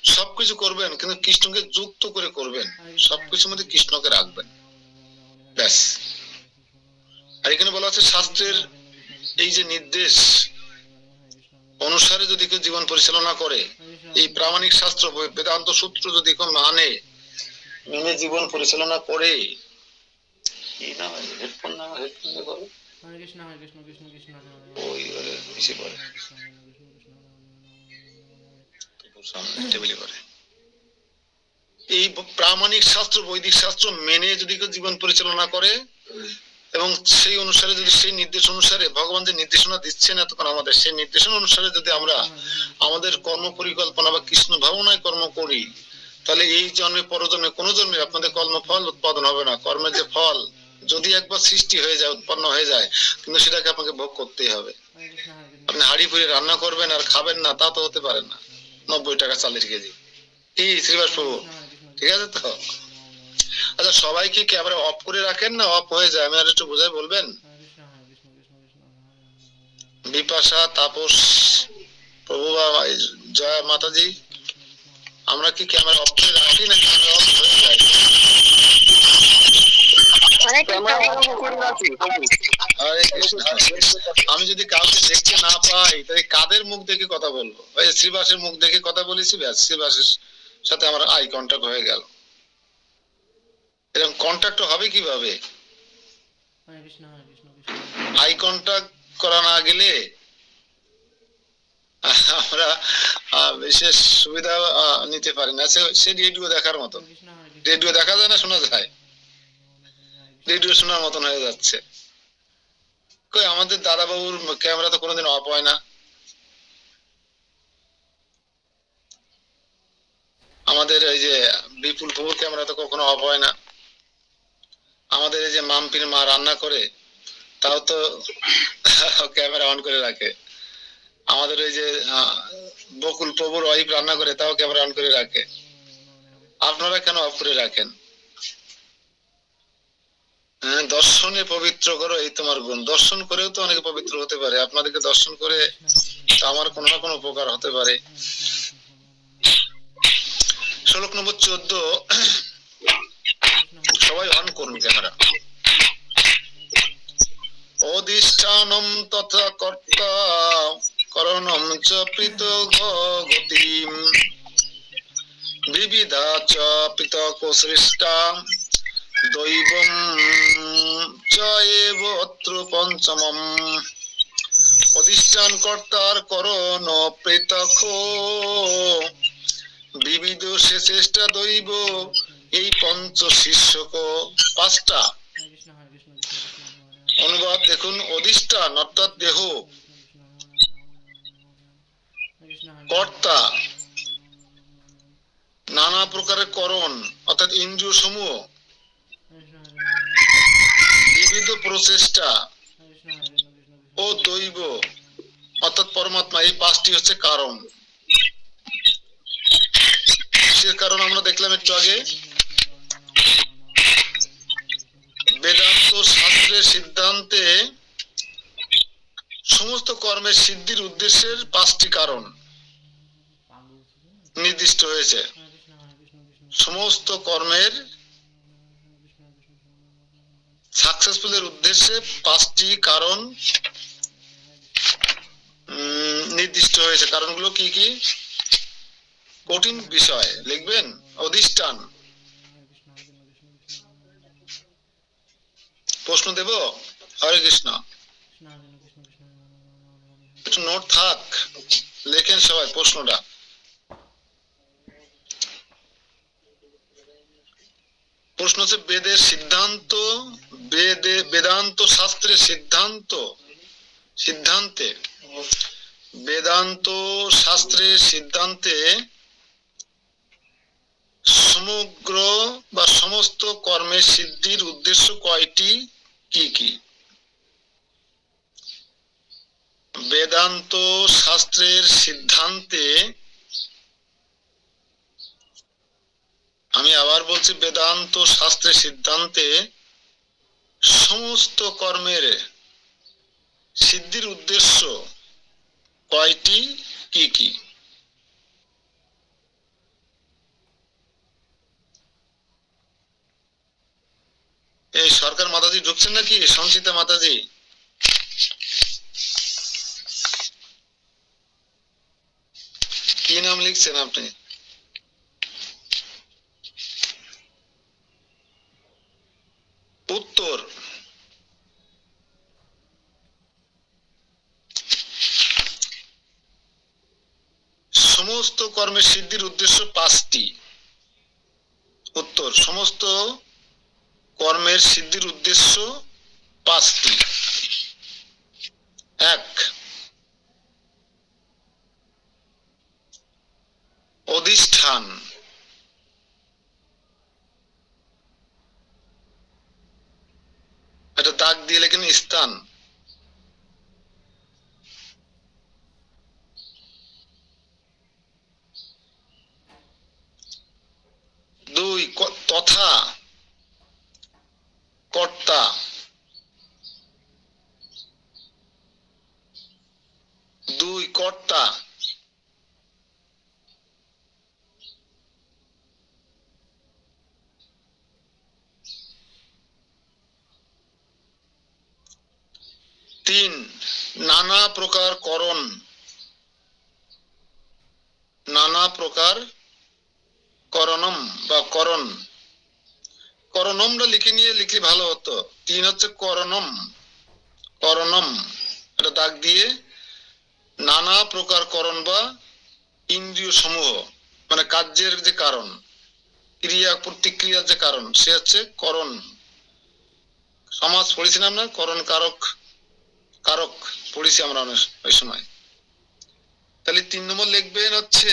সবকিছু করবেন কিন্তু কৃষ্ণকে যুক্ত করে করবেন, সবকিছুর মধ্যে কৃষ্ণকে রাখবেন, ব্যাস। আর এখানে বলা আছে শাস্ত্রের এই যে নির্দেশ অনুসারে যদি কেউ জীবন পরিচালনা করে, এই প্রামাণিক শাস্ত্র বেদান্ত সূত্র যদি কেউ মেনে জীবন পরিচালনা করে, হেডফোন না হেডফোন দিয়ে করো, হরে কৃষ্ণ কৃষ্ণ কৃষ্ণ ওই ইসে করে টেবিলে করে, এই প্রামাণিক শাস্ত্র বৈদিক শাস্ত্র মেনে যদি কেউ জীবন পরিচালনা করে এবং সেই অনুসারে যদি সেই নির্দেশ অনুসারে ভগবান যে নির্দেশনা দিচ্ছেন এতক্ষণ আমাদের, সেই নির্দেশনা অনুসারে যদি আমরা আমাদের কর্ম পরিকল্পনা বা কৃষ্ণ ভাবনায় কর্ম করি, তাহলে এই জন্মে পরজন্মে কোনো জন্মে আপনাদের কর্মফল উৎপাদন হবে না। কর্মের যে ফল যদি একবার সৃষ্টি হয়ে যায়, উৎপন্ন হয়ে যায়, কিন্তু সেটাকে আপনাকে ভোগ করতেই হবে। আপনি হাড়ি ফুড়ি রান্না করবেন আর খাবেন না, তা তো হতে পারে না। 90 টাকা চালের কেজি, কি শ্রীবাস প্রভু, ঠিক আছে তো? আচ্ছা, সবাই কি ক্যামেরা অফ করে রাখেন না অফ হয়ে যায়? আমি আর একটু বোঝাই বলবেন। বিপাশা, তাপস, প্রভু বাবা, জয় মাতাজি, আমরা কি ক্যামেরা অফ করে রাখি না ক্যামেরা অফ হয়ে যায়? আমি যদি কাউকে দেখতে না পাই তাহলে কাদের মুখ দেখে কথা বলবো? ওই শ্রীবাসের মুখ দেখে কথা বলেছি, ব্যাস, শ্রীবাসের সাথে আমার আই কন্টাক্ট হয়ে গেল। এরকম কন্টাক্ট হবে কিভাবে? আই কন্টাক্ট করা না গেলে আমরা বিশেষ সুবিধা নিতে পারি না। সে রেডিও দেখার মতন, রেডিও দেখা যায় না, শোনা যায়, রেডিও শোনার মতন হয়ে যাচ্ছে। কই আমাদের দাদা বাবুর ক্যামেরা তো কোনোদিন অফ হয় না, আমাদের এই যে বিপুল প্রভুর ক্যামেরা তো কখনো অফ হয় না, আমাদের এই যে মাম্পির মা রান্না করে তাও তো ক্যামেরা অন করে রাখে, আমাদের ওই যে বকুল প্রভুর ওয়াইফ রান্না করে তাও ক্যামেরা অন করে রাখে, আপনারা কেন অফ করে রাখেন? হ্যাঁ, দর্শনে পবিত্র করো এই তোমার গুণ। দর্শন করেও তো অনেকে পবিত্র হতে পারে, আপনাদেরকে দর্শন করে আমার কোনো না কোনো উপকার হতে পারে। শ্লোক নম্বর 14, সবাই অন করুন ক্যামেরা। অধিষ্ঠানম তথা কর্তা করণম চ পৃথক গতিম বিবিধা চ পৃথক সৃষ্টা দৈবম চ এব অত্র পঞ্চমম। অধিষ্ঠান কর্তার করণ পৃথক, বিবিধ সে চেষ্টা দৈব, এই পঞ্চ শীর্ষক। পাঁচটা অনুবাদ দেখুন। অধিষ্ঠান অর্থাৎ দেহ, কর্তা নানা প্রকারের করণ অর্থাৎ ইন্দ্রিয় সমূহ, বিবিধ প্রচেষ্টা ও দৈব অর্থাৎ পরমাত্মা, এই পাঁচটি হচ্ছে কারণ। সে কারণ আমরা দেখলাম একটু আগে, বেদান্ত শাস্ত্রের সিদ্ধান্তে সমস্ত কর্মের সিদ্ধির উদ্দেশ্যের পাঁচটি কারণ নির্দিষ্ট হয়েছে। সমস্ত কর্মের সাকসেসফুলের উদ্দেশ্যে পাঁচটি কারণ নির্দিষ্ট হয়েছে। কারণগুলো কি কি? কঠিন বিষয় লিখবেন। অধিষ্ঠান, প্রশ্ন দেব? হরে কৃষ্ণ, একটু নোট থাক, লেখেন সবাই প্রশ্নটা। প্রশ্ন হচ্ছে বেদের সিদ্ধান্ত, বেদান্ত শাস্ত্রের সিদ্ধান্তে বেদান্ত শাস্ত্রের সিদ্ধান্তে সমগ্র বা সমস্ত কর্মের সিদ্ধির উদ্দেশ্য কয়টি, কি কি? বেদান্ত শাস্ত্রের সিদ্ধান্তে, আমি আবার বলছি, বেদান্ত শাস্ত্রের সিদ্ধান্তে সমস্ত কর্মের সিদ্ধির উদ্দেশ্য, কয়টি কি কি? এই সরকার মাতাজি ঢুকছেন নাকি? সঞ্চিতা মাতাজি, কি নাম লিখছেন আপনি? উত্তর, সমস্ত কর্মের সিদ্ধির উদ্দেশ্য পাঁচটি। উত্তর, সমস্ত কর্মের সিদ্ধির উদ্দেশ্য পাঁচটি। এক, অধিষ্ঠান। এটা দাগ দিয়ে লেখেন স্থান। দুই, তথা, কর্তা। দুই, কর্তা। তিন, নানা প্রকার করণ। নানা প্রকার করণম বা করণ। করণমটা লিখে নিয়ে লিখলে ভালো হতো। তিন হচ্ছে করণম। করণম, এটা দাগ দিয়ে, নানা প্রকার করণ বা ইন্দ্রিয় সমূহ, মানে কার্যের যে কারণ, ক্রিয়া প্রতিক্রিয়ার যে কারণ, সে হচ্ছে করণ। সমাজ পড়েছিলাম না, করণ কারক, কারক পড়েছি আমরা অনেক ওই সময়। তাহলে 3 নম্বর লিখবেন হচ্ছে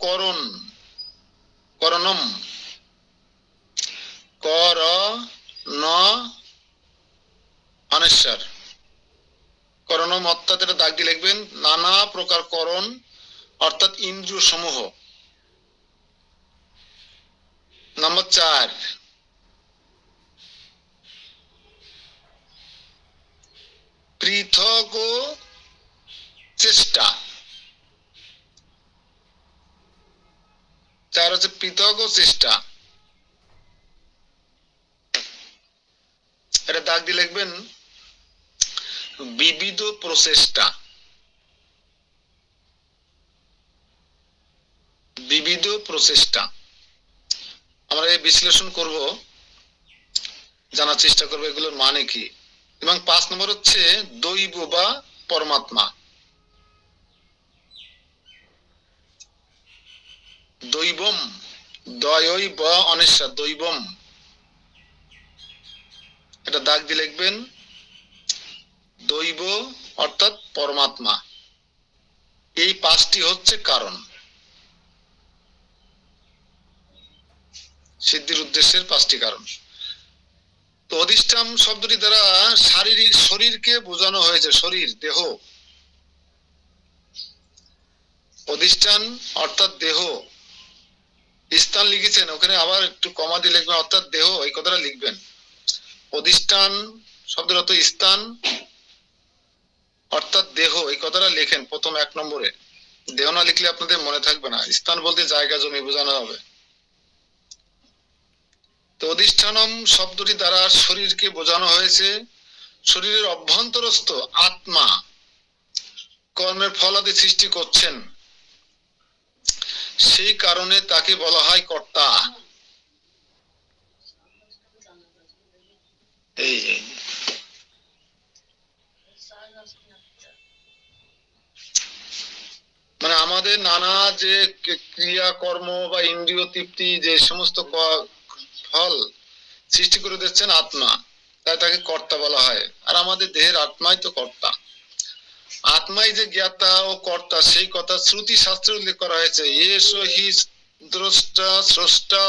করণ, করণম। কর ন অনেশ্বর, করণম অর্থাৎ এটা দাগ দিয়ে লিখবেন নানা প্রকার করণ অর্থাৎ ইন্দ্রিয় সমূহ। নম্বর 4, পৃথক ও চেষ্টা। 4 হচ্ছে পৃথক ও চেষ্টা। এটা দাগ দিয়ে লিখবেন বিবিধ প্রচেষ্টা। বিবিধ প্রচেষ্টা। আমরা এই বিশ্লেষণ করব, জানার চেষ্টা করবো এগুলোর মানে কি। এবং 5 নম্বর হচ্ছে দৈব বা পরমাত্মা। দৈবম, দয়ই ব অনেশ্বর, দৈবম। এটা দাগ দিয়ে লিখবেন দৈব অর্থাৎ পরমাত্মা। এই 5টি হচ্ছে কারণ, সিদ্ধির উদ্দেশ্যের 5টি কারণ। তো অধিষ্ঠান শব্দটি দ্বারা শারীরিক শরীরকে বোঝানো হয়েছে, শরীর, দেহ। অধিষ্ঠান অর্থাৎ দেহ। স্থান লিখেছেন, ওখানে আবার একটু কমা দিয়ে লিখবেন অর্থাৎ দেহ, এই কথাটা লিখবেন। অধিষ্ঠান শব্দের অর্থ স্থান অর্থাৎ দেহ, এই কথাটা লেখেন প্রথম 1 নম্বরে। দেহ না লিখলে আপনাদের মনে থাকবে না। স্থান বলতে জায়গা জমি বোঝানো হবে। তো অধিষ্ঠানম শব্দটি দ্বারা শরীরকে বোঝানো হয়েছে। শরীরের অভ্যন্তরস্থ আত্মা কর্মের ফলাদি সৃষ্টি করছেন, সেই কারণে তাকে বলা হয় কর্তা। এই মানে আমাদের নানা যে ক্রিয়া কর্ম বা ইন্দ্রিয় তৃপ্তি যে সমস্ত ফল সৃষ্টি করে দিচ্ছেন আত্মা, তাই তাকে কর্তা বলা হয়। আর আমাদের দেহের আত্মাই তো কর্তা। আত্মাই যে জ্ঞাতা ও কর্তা, সেই কথা শ্রুতি শাস্ত্রে উল্লেখ করা হয়েছে। এস হি দ্রষ্টা স্রষ্টা।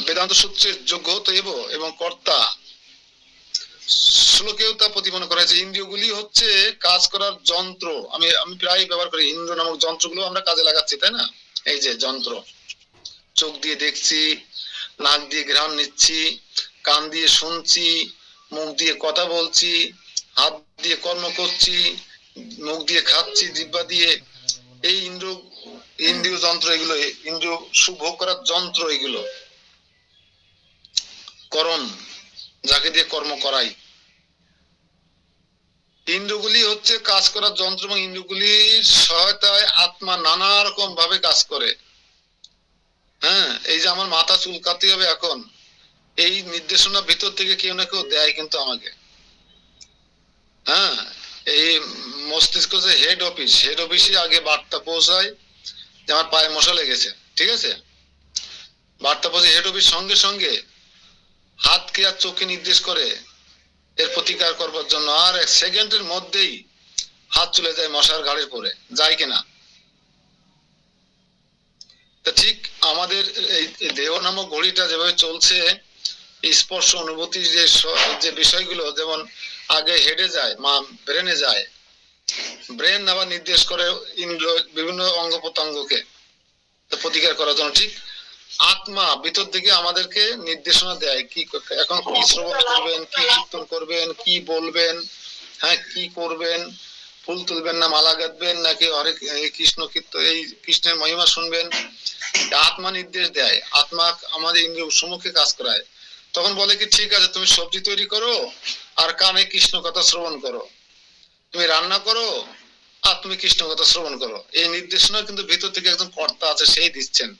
বেদান্ত সূত্রের যোগ্য হইব এবং কর্তা শ্লোকেও তা প্রতিপাদন করা হয়েছে। ইন্দ্রিয়গুলি হচ্ছে কাজ করার যন্ত্র। আমি আমি প্রায় ব্যবহার করি ইন্দ্র নামক যন্ত্রগুলো, আমরা কাজে লাগাচ্ছি, তাই না? এই যে যন্ত্র, চোখ দিয়ে দেখছি, নাক দিয়ে ঘ্রাণ নিচ্ছি, কান দিয়ে শুনছি, মুখ দিয়ে কথা বলছি, হাত দিয়ে কর্ম করছি, মুখ দিয়ে খাচ্ছি, জিহ্বা দিয়ে, এই ইন্দ্রিয় যন্ত্র, এগুলো ইন্দ্রিয় সুভোগ করার যন্ত্র, এগুলো করণ, যাকে দিয়ে কর্ম করাই। ইন্দ্রগুলি হচ্ছে কাজ করার যন্ত্র, এবং ইন্দ্রগুলির সহায়তায় আত্মা নানা রকম ভাবে কাজ করে। হ্যাঁ, এই যে আমার মাথা চুলকাতে হবে এখন, এই নির্দেশনা ভিতর থেকে কেউ না কেউ দেয় কিন্তু আমাকে। হ্যাঁ, এই মস্তিষ্ক যে হেড অফিসে আগে বার্তা পৌঁছায় যে আমার পায়ে মশা লেগেছে, ঠিক আছে, বার্তা পৌঁছে হেড অফিস, সঙ্গে সঙ্গে হাতকে আর চোখকে নির্দেশ করে এর প্রতিকার করবার জন্য, আর 1 সেকেন্ডের মধ্যেই হাত চলে যায় মশার ঘাড়ে পড়ে, যায় কিনা। তা ঠিক আমাদের এই দেহ নামক ঘড়িটা যেভাবে চলছে, স্পর্শ অনুভূতি যে বিষয়গুলো, যেমন আগে হেডে যায়, ব্রেনে যায়, ব্রেন আবার নির্দেশ করে বিভিন্ন অঙ্গ প্রত্যঙ্গকে প্রতিকার করার জন্য, ঠিক আত্মা ভিতর থেকে আমাদেরকে নির্দেশনা দেয় কি এখন কি শ্রবণ করবেন, কি কীর্তন করবেন, কি বলবেন, হ্যাঁ কি করবেন, ফুল তুলবেন না মালা গাঁথবেন, নাকি হরে কৃষ্ণ কীর্তন, এই কৃষ্ণের মহিমা শুনবেন। আত্মা নির্দেশ দেয়, আত্মা আমাদের ইন্দ্রিয় সম্মুখে কাজ করায়। তখন বলে কি, ঠিক আছে তুমি সবজি তৈরি করো আর কানে কৃষ্ণ কথা শ্রবণ করো, তুমি রান্না করো আর তুমি কৃষ্ণ কথা শ্রবণ করো। এই নির্দেশনা কিন্তু ভিতর থেকে একজন কর্তা আছে, সেই দিচ্ছেন।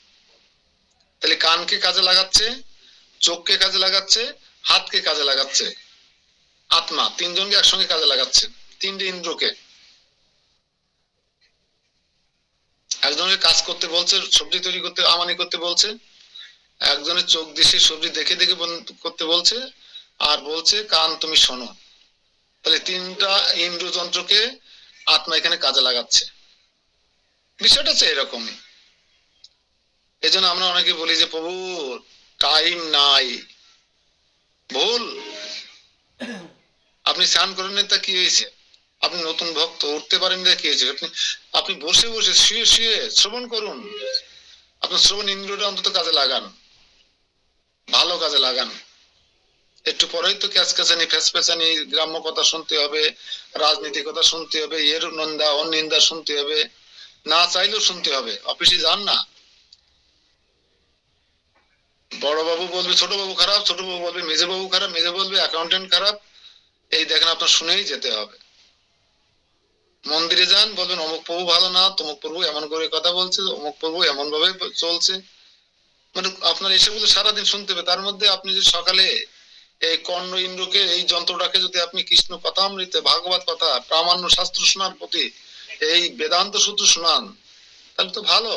তাহলে কানকে কাজে লাগাচ্ছে, চোখকে কাজে লাগাচ্ছে, হাতকে কাজে লাগাচ্ছে, আত্মা তিনজনকে একসঙ্গে কাজে লাগাচ্ছে, 3টে ইন্দ্রকে। একজনকে কাজ করতে বলছে, সবজি তৈরি করতে, আমানি করতে বলছে, একজনের চোখ দিয়ে সবজি দেখে দেখে করতে বলছে, আর বলছে কান তুমি শোনো। তাহলে 3টা ইন্দ্রযন্ত্রকে আত্মা এখানে কাজে লাগাচ্ছে। বিষয়টা হচ্ছে এরকমই। এই জন্য আমরা অনেকে বলি যে প্রভু টাইম নাই, ভুল। আপনি স্নান করেন তা কি হয়েছে, আপনি নতুন ভক্ত, উঠতে পারেন না কি হয়েছে, আপনি বসে বসে শুয়ে শুয়ে শ্রবণ করুন, আপনার শ্রবণ ইন্দ্রিয়টা অন্তত কাজে লাগান, ভালো কাজে লাগান। একটু পরেই তো ক্যাচক্যাচানি ফ্যাচপ্যাচানি গ্রাম্য কথা শুনতে হবে, রাজনীতি কথা শুনতে হবে, এর নিন্দা ওর নিন্দা শুনতে হবে, না চাইলেও শুনতে হবে। অফিসে যান না, বড় বাবু বলবে ছোট বাবু খারাপ, ছোট বাবু বলবে মেজে বাবু খারাপ, মেজে বলবে অ্যাকাউন্টেন্ট খারাপ, এই দেখেন আপনার শুনেই যেতে হবে। মন্দিরে যান, বলবেন অমুক প্রভু ভালো না, তমুক প্রভু এমন করে কথা বলছে, অমুক প্রভু এমন ভাবে চলছে, মানে আপনার এসবগুলো সারাদিন শুনতে হবে। তার মধ্যে আপনি যদি সকালে এই কর্ণ ইন্দ্রকে, এই যন্ত্রটাকে যদি আপনি কৃষ্ণ কথামৃত, ভাগবত কথা, প্রামাণ্য শাস্ত্র শোনার প্রতি, এই বেদান্ত সূত্র শোনান, তাহলে তো ভালো।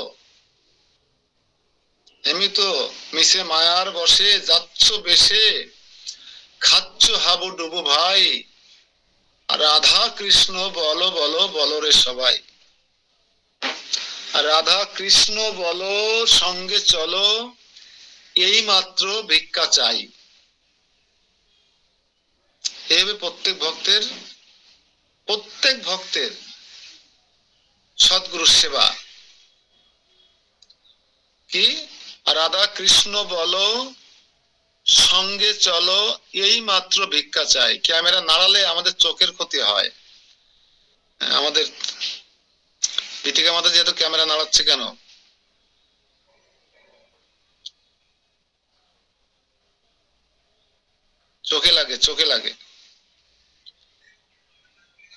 এমনি তো মিশে মায়ার বসে যাচ্ছ বেশে, খাচ্ছ হাবু ডুবু ভাই, রাধা কৃষ্ণ বলো বলো বলো রে সবাই, রাধা কৃষ্ণ বলো সঙ্গে চলো, এই মাত্র ভিক্ষা চাই। এইভাবে প্রত্যেক ভক্তের সদ্গুরু সেবা কি, রাধা কৃষ্ণ বলো সঙ্গে চলো, এই মাত্র ভিক্ষা চাই। ক্যামেরা নাড়ালে আমাদের চোখের ক্ষতি হয়। আমাদের পিটিকা মাথা যেহেতু ক্যামেরা নাড়াচ্ছে কেন, চোখে লাগে, চোখে লাগে।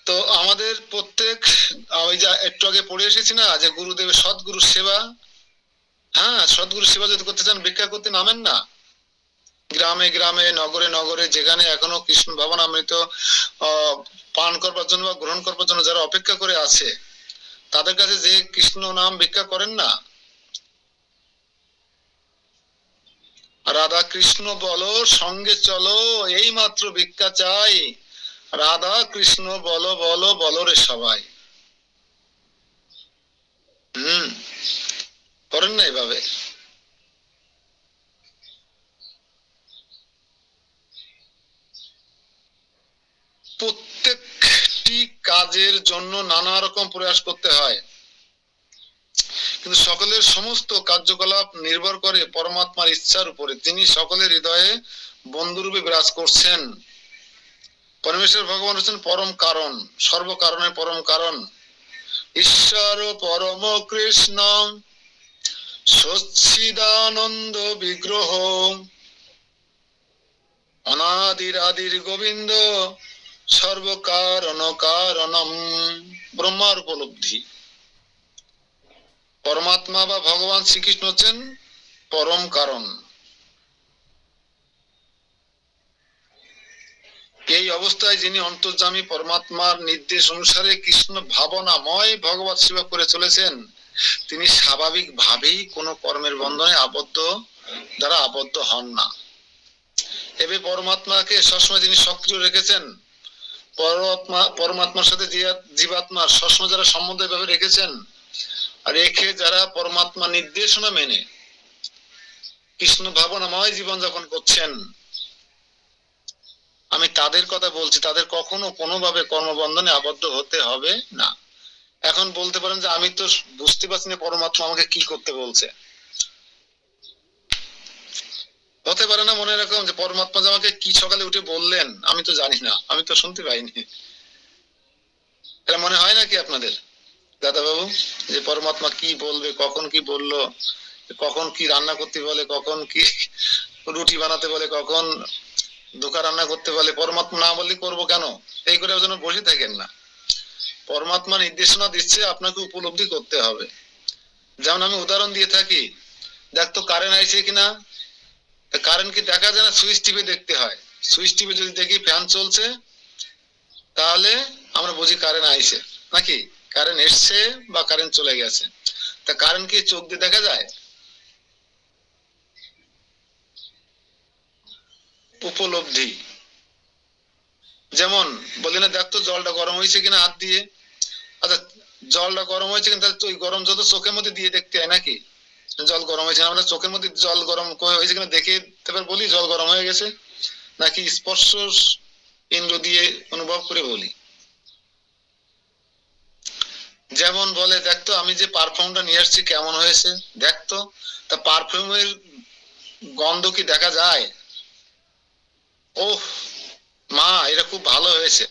তো আমাদের প্রত্যেক, ওই যা একটু আগে পড়ে এসেছি না, যে গুরুদেবের সদ্গুরু সেবা। হ্যাঁ, সদ্গুরু সেবা যদি করতে চান, ভিক্ষা করতে নামেন না। গ্রামে গ্রামে, নগরে নগরে, যেখানে এখনো কৃষ্ণ ভাবনামৃত পান করবার জন্য বা গ্রহণ করবার জন্য যারা অপেক্ষা করে আছে, তাদের কাছে যে কৃষ্ণ নাম ভিক্ষা করেন না, রাধা কৃষ্ণ বলো সঙ্গে চলো, এই মাত্র ভিক্ষা চাই, রাধা কৃষ্ণ বলো বলো বলো রে সবাই। করেন না এভাবে? প্রত্যেকটি কাজের জন্য নানা রকম প্রয়াস করতে হয়, কিন্তু সকলের সমস্ত কার্যকলাপ নির্ভর করে পরমাত্মার ইচ্ছার উপরে। তিনি সকলের হৃদয়ে বন্ধুরূপে বিরাজ করছেন। পরমেশ্বর ভগবান হচ্ছেন পরম কারণ, সর্বকারণের পরম কারণ। ঈশ্বর পরম কৃষ্ণ সচ্চিদানন্দ বিগ্রহ, অনাদির আদির গোবিন্দ, সর্বকারণ কারণম। ব্রহ্মার উপলব্ধি। পরমাত্মা বা ভগবান শ্রীকৃষ্ণ হচ্ছেন পরম কারণ। এই অবস্থায় যিনি অন্তর্যামী পরমাত্মার নির্দেশ অনুসারে কৃষ্ণ ভাবনাময় ভগবত সেবা করে চলেছেন, তিনি স্বাভাবিক ভাবেই কোনো কর্মের বন্ধনে আবদ্ধ হন না। এবে পরমাত্মাকে সবসময় যিনি সক্রিয় রেখেছেন, পরমাত্মার সাথে জীবাত্মার সবসময় যারা সম্বন্ধ এভাবে রেখেছেন, আর রেখে যারা পরমাত্মা নির্দেশনা মেনে কৃষ্ণ ভাবনাময় জীবনযাপন করছেন, আমি তাদের কথা বলছি, তাদের কখনো কোনোভাবে কর্মবন্ধনে আবদ্ধ হতে হবে না। এখন বলতে পারেন যে আমি তো বুঝতে পারছি না পরমাত্মা আমাকে কি করতে বলছে। হতে পারে না মনে রাখুন যে পরমাত্মা যে আমাকে কি সকালে উঠে বললেন আমি তো জানি না, আমি তো শুনতে পাইনি। এটা মনে হয় নাকি আপনাদের দাদা বাবু যে পরমাত্মা কি বলবে, কখন কি বললো, কখন কি রান্না করতে বলে, কখন কি রুটি বানাতে বলে, কখন ধোকা রান্না করতে বলে, পরমাত্মা না বললে করবো কেন, এই করে যেন বসে থাকেন না। পরমাত্মা নির্দেশনা দিচ্ছে, আপনাকে উপলব্ধি করতে হবে। যেমন আমি উদাহরণ দিয়ে থাকি, দেখতো কারেন্ট আইছে কিনা, কারেন্ট কি দেখা যায় না, সুইচ টিপে দেখতে হয়। সুইচ টিপে যদি দেখি ফ্যান চলছে তাহলে আমরা বুঝি কারেন্ট আইছে, নাকি কারেন্ট এসছে বা কারেন্ট চলে গেছে। তা কারেন্ট কি চোখ দিয়ে দেখা যায়? উপলব্ধি। যেমন বলি না, দেখতো জলটা গরম হয়েছে কিনা হাত দিয়ে। আচ্ছা, জলটা গরম হয়েছে কিনা, তাহলে ওই গরম যত চোখের মধ্যে দিয়ে দেখতে হয় নাকি, জল গরম হয়েছে, আমরা চোখের মধ্যে জল গরম হয়েছে কিনা দেখে তারপর বলি জল গরম হয়ে গেছে, নাকি স্পর্শ ইন্দ্র দিয়ে অনুভব করে বলি। যেমন বলে দেখতো আমি যে পারফিউমটা নিয়ে আসছি কেমন হয়েছে, দেখতো, তা পারফিউমের গন্ধ কি দেখা যায়? ওহ মা, এটা খুব ভালো হয়েছে,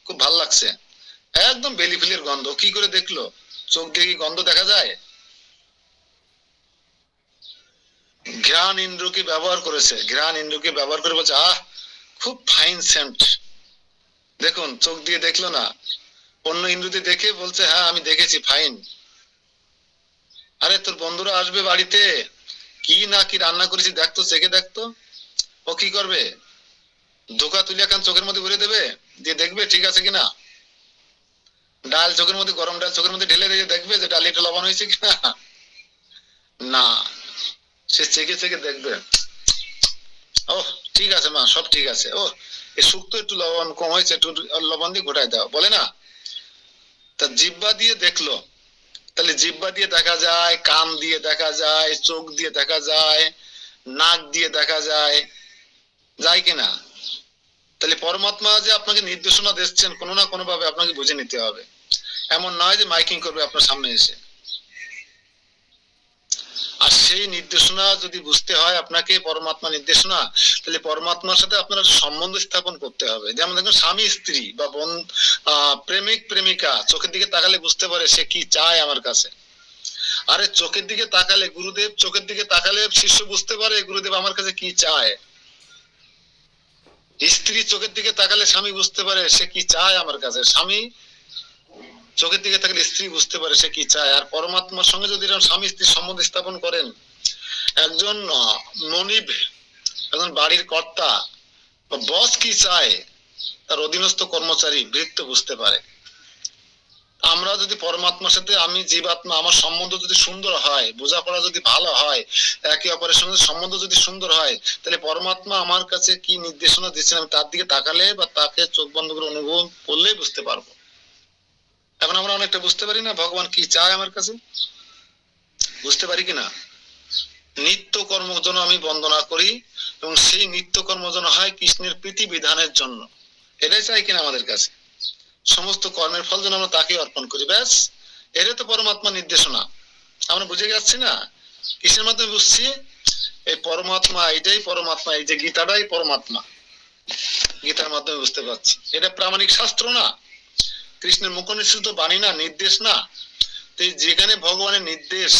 খুব ভালো লাগছে, একদম বেলি ফুলের গন্ধ। কি করে দেখলো? চোখ দিয়ে কি গন্ধ দেখা যায়? ঘ্রাণ ইন্দ্রকে ব্যবহার করেছে, ঘ্রাণ ইন্দ্রকে ব্যবহার করে বলছে আহ খুব ফাইন সেন্ট। দেখুন চোখ দিয়ে দেখলো না, অন্য ইন্দ্র দিয়ে দেখে বলছে হ্যাঁ আমি দেখেছি ফাইন। আরে তোর বন্ধুরা আসবে বাড়িতে, কি না কি রান্না করেছি দেখতো, চেখে দেখতো। ও কি করবে? ধোকা তুলে এখন চোখের মধ্যে ভরে দেবে, দিয়ে দেখবে ঠিক আছে কিনা। ডাল চোখের মধ্যে, গরম ডাল চোখের মধ্যে ঢেলে দিয়ে দেখবে যে ডালে একটু লবণ হয়েছে কিনা, না, সে চেখে চেখে দেখবে ও ঠিক আছে মা, সব ঠিক আছে, ও এই শুক্তো একটু লবণ কম হয়েছে, একটু লবণ দিয়ে ঘোটায় দাও, বলে না। তা জিহ্বা দিয়ে দেখলো, তাহলে জিহ্বা দিয়ে দেখা যায়, কান দিয়ে দেখা যায়, চোখ দিয়ে দেখা যায়, নাক দিয়ে দেখা যায়, যায় কিনা। তাহলে পরমাত্মা যে আপনাকে নির্দেশনা দিচ্ছেন, কোনো না কোনো ভাবে আপনাকে বুঝে নিতে হবে। এমন নয় যে মাইকিং করবে আপনার সামনে এসে। আর সেই নির্দেশনা যদি বুঝতে হয় আপনাকে পরমাত্মা নির্দেশনা, তাহলে পরমাত্মার সাথে আপনার সম্বন্ধ স্থাপন করতে হবে। যেমন দেখুন স্বামী স্ত্রী বা প্রেমিক প্রেমিকা চোখের দিকে তাকালে বুঝতে পারে সে কি চায় আমার কাছে। আরে চোখের দিকে তাকালে গুরুদেব, চোখের দিকে তাকালে শিষ্য বুঝতে পারে গুরুদেব আমার কাছে কি চায়। স্ত্রী চোখের দিকে তাকালে স্বামী বুঝতে পারে সে কি চায় আমার কাছে। স্বামী চোখের দিকে তাকালে স্ত্রী বুঝতে পারে সে কি চায়। আর পরমাত্মার সঙ্গে যদি স্বামী স্ত্রী সম্বন্ধ স্থাপন করেন, একজন মনিব, একজন বাড়ির কর্তা বা বস কি চায়, তার অধীনস্থ কর্মচারী ভৃত্য বুঝতে পারে। আমরা যদি পরমাত্মার সাথে, আমি জীবাত্মা, আমার সম্বন্ধ যদি সুন্দর হয়, বোঝাপড়া যদি ভালো হয়, একে অপরের সঙ্গে সম্বন্ধ যদি সুন্দর হয়, তাহলে পরমাত্মা আমার কাছে কি নির্দেশনা দিচ্ছেন আমি তার দিকে তাকালে বা তাকে চোখ বন্ধ করে অনুভব করলেই বুঝতে পারবো। এখন আমরা অনেকটা বুঝতে পারি না ভগবান কি চায় আমার কাছে, বুঝতে পারি কিনা। নিত্য কর্ম যেন আমি বন্দনা করি এবং সেই নিত্য কর্ম যেন হয় কৃষ্ণের প্রীতি বিধানের জন্য, এটাই চাই কিনা আমাদের কাছে। সমস্ত কর্মের ফল যেন আমরা তাকে অর্পণ করি, ব্যাস। এটাই তো পরমাত্মা নির্দেশনা। আমরা বুঝে যাচ্ছি না, কিসের মাধ্যমে বুঝছি? এই পরমাত্মা, এইটাই পরমাত্মা, এই যে গীতাটাই পরমাত্মা। গীতার মাধ্যমে বুঝতে পারছি। এটা প্রামাণিক শাস্ত্র না, কৃষ্ণের মুখনিসৃত বাণী না, নির্দেশ না। তো যেখানে ভগবানের নির্দেশ,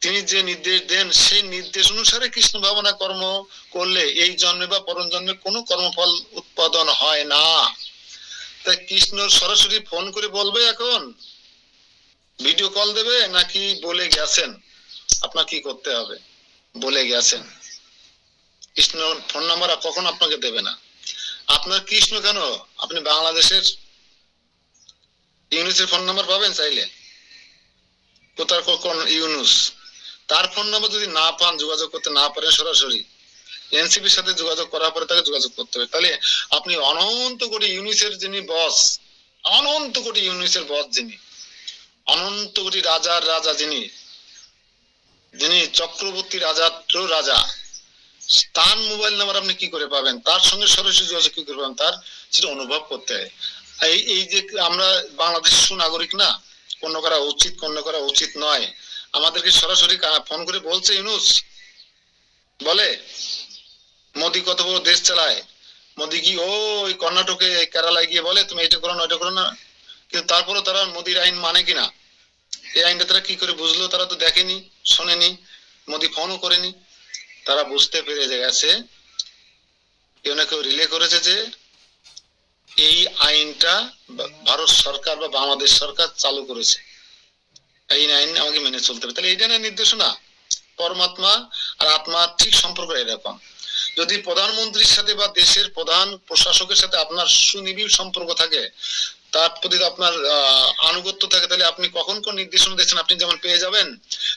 তিনি যে নির্দেশ দেন সেই নির্দেশ অনুসারে কৃষ্ণ ভাবনা কর্ম করলে এই জন্মে বা পরম জন্মে কোনো কর্মফল উৎপাদন হয় না। তাই কৃষ্ণ সরাসরি ফোন করে বলবে, এখন ভিডিও কল দেবে নাকি বলে গেছেন আপনার কি করতে হবে, বলে গেছেন। কৃষ্ণ ফোন নাম্বার কখন আপনাকে দেবে না। আপনার কৃষ্ণ কেন, আপনি বাংলাদেশের ইউনুসের ফোন নাম্বার পাবেন চাইলে, কোথার কোন ইউনুস, তার ফোন নাম্বার যদি না পান, যোগাযোগ করতে না পারেন সরাসরি, এনসিপির সাথে যোগাযোগ করার পরে তাকে যোগাযোগ করতে হবে। তাহলে আপনি অনন্ত কোটি ইউনিসের যিনি বস, অনন্ত কোটি ইউনিসের বস যিনি, অনন্ত কোটি রাজার রাজা যিনি, যিনি চক্রবর্তী রাজার রাজা, তার মোবাইল নাম্বার আপনি কি করে পাবেন, তার সঙ্গে সরাসরি যোগাযোগ কি করে পাবেন, তার সেটা অনুভব করতে হয়। এই যে আমরা বাংলাদেশের সুনাগরিক না, কোন করা উচিত কোন করা উচিত নয়, আমাদেরকে সরাসরি ফোন করে বলছে ইউনুস, বলে মোদি কত বড় দেশ চালায়, মোদি কি ওই কর্ণাটকে কেরালায় গিয়ে বলে তুমি এটা করো না ওইটা করো না, কিন্তু তারপরে তারা মোদির আইন মানে কিনা, এই আইনটা তারা কি করে বুঝলো, তারা তো দেখেনি শোনেনি, মোদি ফোনও করেনি। তারা বুঝতে পেরে গেছে, কেউ না কেউ রিলে করেছে যে এই আইনটা ভারত সরকার বা বাংলাদেশ সরকার চালু করেছে, এই আইন আমাকে মেনে চলতে হবে। তাহলে এইটা না নির্দেশনা। পরমাত্মা আর আত্মা ঠিক সম্পর্ক এরকম। যদি প্রধানমন্ত্রীর সাথে বা দেশের প্রধান প্রশাসকের সাথে আপনার সুনিবিড় সম্পর্ক থাকে, তার প্রতি আপনার আনুগত্য থাকে, তাহলে আপনি কখন কোন নির্দেশনা দিচ্ছেন আপনি যেমন পেয়ে যাবেন।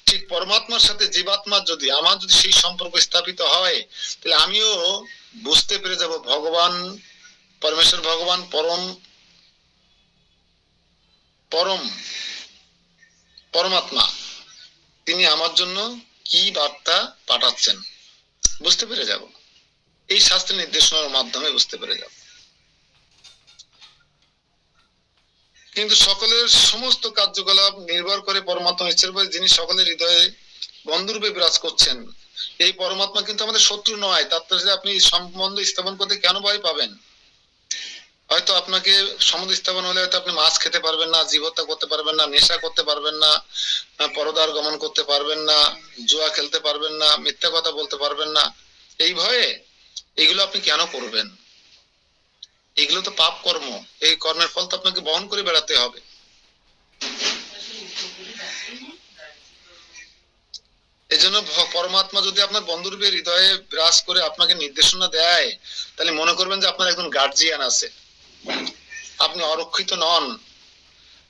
ঠিক পরমাত্মার সাথে জীবাত্মার যদি আমার যদি সেই সম্পর্ক স্থাপিত হয়, তাহলে আমিও বুঝতে পেরে যাব ভগবান পরমেশ্বর, ভগবান পরম পরম পরমাত্মা, তিনি আমার জন্য কি বার্তা পাঠাচ্ছেন বুঝতে পেরে যাব। এই শাস্ত্রের নির্দেশনার মাধ্যমে বুঝতে পেরে যাব। কিন্তু সকলের সমস্ত কার্যকলাপ নির্ভর করে পরমাত্মা ইচ্ছার উপরে, যিনি সকলের হৃদয়ে বন্ধুরূপে বিরাজ করছেন। এই পরমাত্মা কিন্তু আমাদের শত্রু নয়, তার সাথে আপনি সম্বন্ধ স্থাপন করতে কেন ভয় পাবেন। হয়তো আপনাকে সম্বন্ধ স্থাপন হলে হয়তো আপনি মাছ খেতে পারবেন না, জীব হত্যা করতে পারবেন না, নেশা করতে পারবেন না, পরদার গমন করতে পারবেন না, জুয়া খেলতে পারবেন না, মিথ্যা কথা বলতে পারবেন না। এই ভয়ে এগুলো আপনি কেন করবেন, এগুলো তো পাপ কর্ম, এই কর্মের ফল তো আপনাকে বহন করে বেড়াতে হবে। এই জন্য পরমাত্মা যদি আপনার বন্ধুরূপে হৃদয়ে বিরাজ করে আপনাকে নির্দেশনা দেয়, তাহলে মনে করবেন যে আপনার একজন গার্জিয়ান আছে, আপনি অরক্ষিত নন,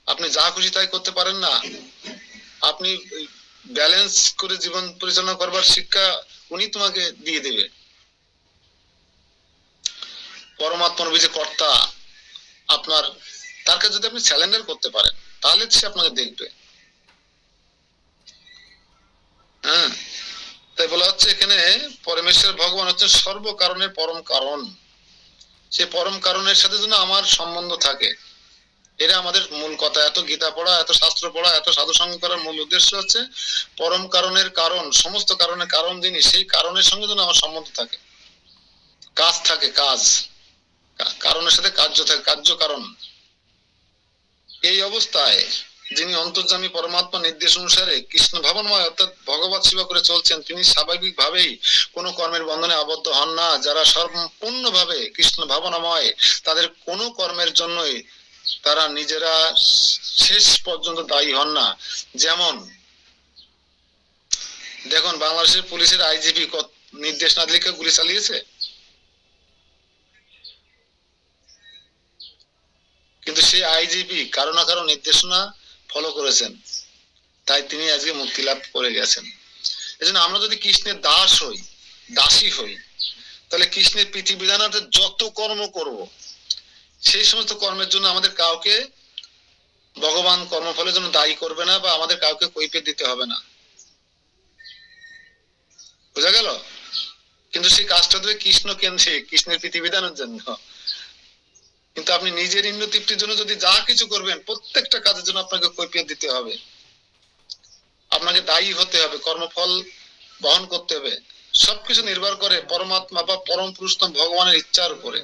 আপনি যা খুশি তাই করতে পারেন না, আপনি ব্যালেন্স করে জীবন পরিচালনা করবার শিক্ষা উনি তোমাকে দিয়ে দেবে। পরমাত্মার যে কর্তা আপনার, তার কাছে যদি আপনি স্যালেন্ডার করতে পারেন, তাহলে সে আপনাকে দেখবে। হ্যাঁ, তাই বলা হচ্ছে এখানে পরমেশ্বর ভগবান হচ্ছে সর্ব কারণের পরম কারণ। সে পরম কারণের সাথে যেন আমার সম্বন্ধ থাকে, এটা আমাদের মূল কথা। এত গীতা পড়া, এত শাস্ত্র পড়া, এত সাধু সঙ্গ করার মূল উদ্দেশ্য হচ্ছে পরম কারণের কারণ, সমস্ত কারণের কারণ যিনি, সেই কারণের সঙ্গে যেন আমার সম্বন্ধ থাকে, কাজ থাকে, কাজ কারণের সাথে কার্য থাকে, কার্য কারণ। এই অবস্থায় যিনি অন্তর্যামী পরমাত্মা নির্দেশ অনুসারে কৃষ্ণ ভাবনময় অর্থাৎ ভগবত সেবা করে চলছেন, তিনি স্বাভাবিক ভাবেই কোনো কর্মের বন্ধনে আবদ্ধ হন না। যারা সম্পূর্ণভাবে কৃষ্ণ ভাবনাময়, তাদের কোনো কর্মের জন্যই তারা নিজেরা শেষ পর্যন্ত দায়ী হন না। যেমন দেখুন, বাংলাদেশের পুলিশের আইজিপি নির্দেশ না দিলে গুলি চালিয়েছে, কিন্তু সেই আইজিপি কারো না কারো নির্দেশনা ফলো করেছেন, তাই তিনি আজকে মুক্তি লাভ করে গেছেন। এজন্য আমরা যদি কৃষ্ণের দাস হই, দাসী হই, তাহলে কৃষ্ণের পৃথিবীধানাতে যত কর্ম করব, সেই সমস্ত কর্মের জন্য আমাদের কাউকে ভগবান কর্মফলের জন্য দায়ী করবে না, বা আমাদের কাউকে কৈফিয়ত দিতে হবে না। বোঝা গেল? কিন্তু সেই কাজটা দেবে কৃষ্ণ কেন্দ্রে, কৃষ্ণের পৃথিবীধানের জন্য। কিন্তু আপনি নিজের ইন্দ্র তৃপ্তির জন্য যদি যা কিছু করবেন, প্রত্যেকটা কাজের জন্য আপনাকে কৈফিয়ত দিতে হবে, আপনাকে দায়ী হতে হবে, কর্মফল বহন করতে হবে। সবকিছু নির্ভর করে পরমাত্মা বা পরম পুরুষোত্তম ভগবানের ইচ্ছার উপরে।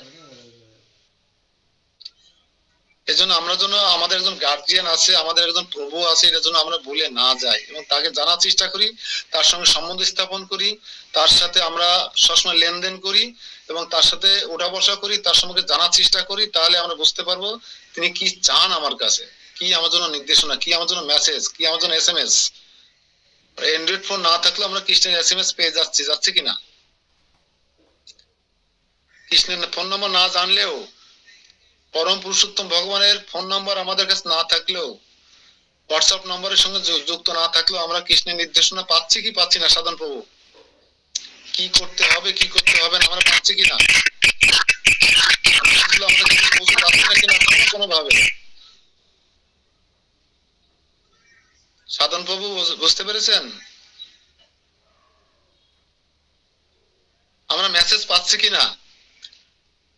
এজন্য আমরা যেন আমাদের একজন গার্জিয়ান আছে, আমাদের একজন প্রভু আছে, এটার জন্য আমরা ভুলে না যাই এবং তাকে জানার চেষ্টা করি, তার সঙ্গে সম্বন্ধ স্থাপন করি, তার সাথে আমরা সবসময় লেনদেন করি এবং তার সাথে ওঠা বসা করি, তার সম্পর্কে জানার চেষ্টা করি। তাহলে আমরা বুঝতে পারবো তিনি কি চান আমার কাছে, কি আমার জন্য নির্দেশনা, কি আমার জন্য মেসেজ, কি আমার জন্য SMS। অ্যান্ড্রয়েড ফোন না থাকলে আমরা কৃষ্ণের SMS পেয়ে যাচ্ছে কিনা। কৃষ্ণের ফোন নম্বর না জানলেও, পরম পুরুষোত্তম ভগবানের ফোন নাম্বার আমাদের কাছে না থাকলেও, হোয়াটসঅ্যাপ নম্বরের সঙ্গে যুক্ত না থাকলেও আমরা কৃষ্ণের নির্দেশনা পাচ্ছি কি পাচ্ছি না সাধন প্রভু, কি করতে হবে কি করতে হবে না আমরা পাচ্ছি কিনা, আমাদের কাছে পৌঁছে যাচ্ছে না কিনা কোনো ভাবে। সাধন প্রভু বুঝতে পেরেছেন? আমরা মেসেজ পাচ্ছি কিনা